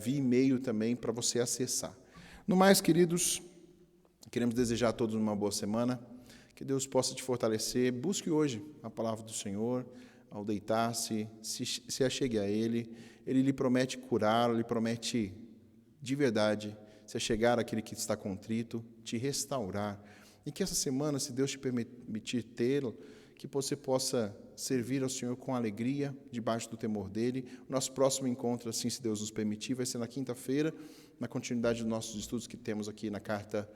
via e-mail também para você acessar. No mais, queridos, queremos desejar a todos uma boa semana, que Deus possa te fortalecer, busque hoje a palavra do Senhor, ao deitar-se, se achegue a Ele, Ele lhe promete curar, lhe promete de verdade se achegar àquele que está contrito, te restaurar, e que essa semana, se Deus te permitir tê-lo, que você possa servir ao Senhor com alegria, debaixo do temor dEle. O nosso próximo encontro, assim, se Deus nos permitir, vai ser na quinta-feira, na continuidade dos nossos estudos que temos aqui na carta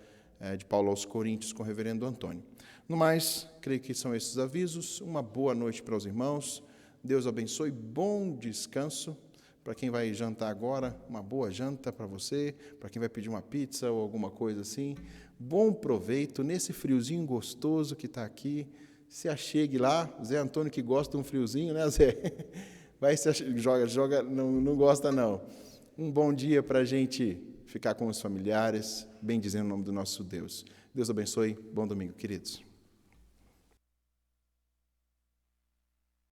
de Paulo aos Coríntios com o reverendo Antônio. No mais, creio que são esses avisos. Uma boa noite para os irmãos. Deus abençoe. Bom descanso. Para quem vai jantar agora, uma boa janta para você. Para quem vai pedir uma pizza ou alguma coisa assim. Bom proveito nesse friozinho gostoso que está aqui. Se achegue lá. Zé Antônio que gosta de um friozinho, né, Zé? Vai se joga, não gosta não. Um bom dia para a gente ficar com os familiares, bem dizendo o nome do nosso Deus. Deus abençoe. Bom domingo, queridos.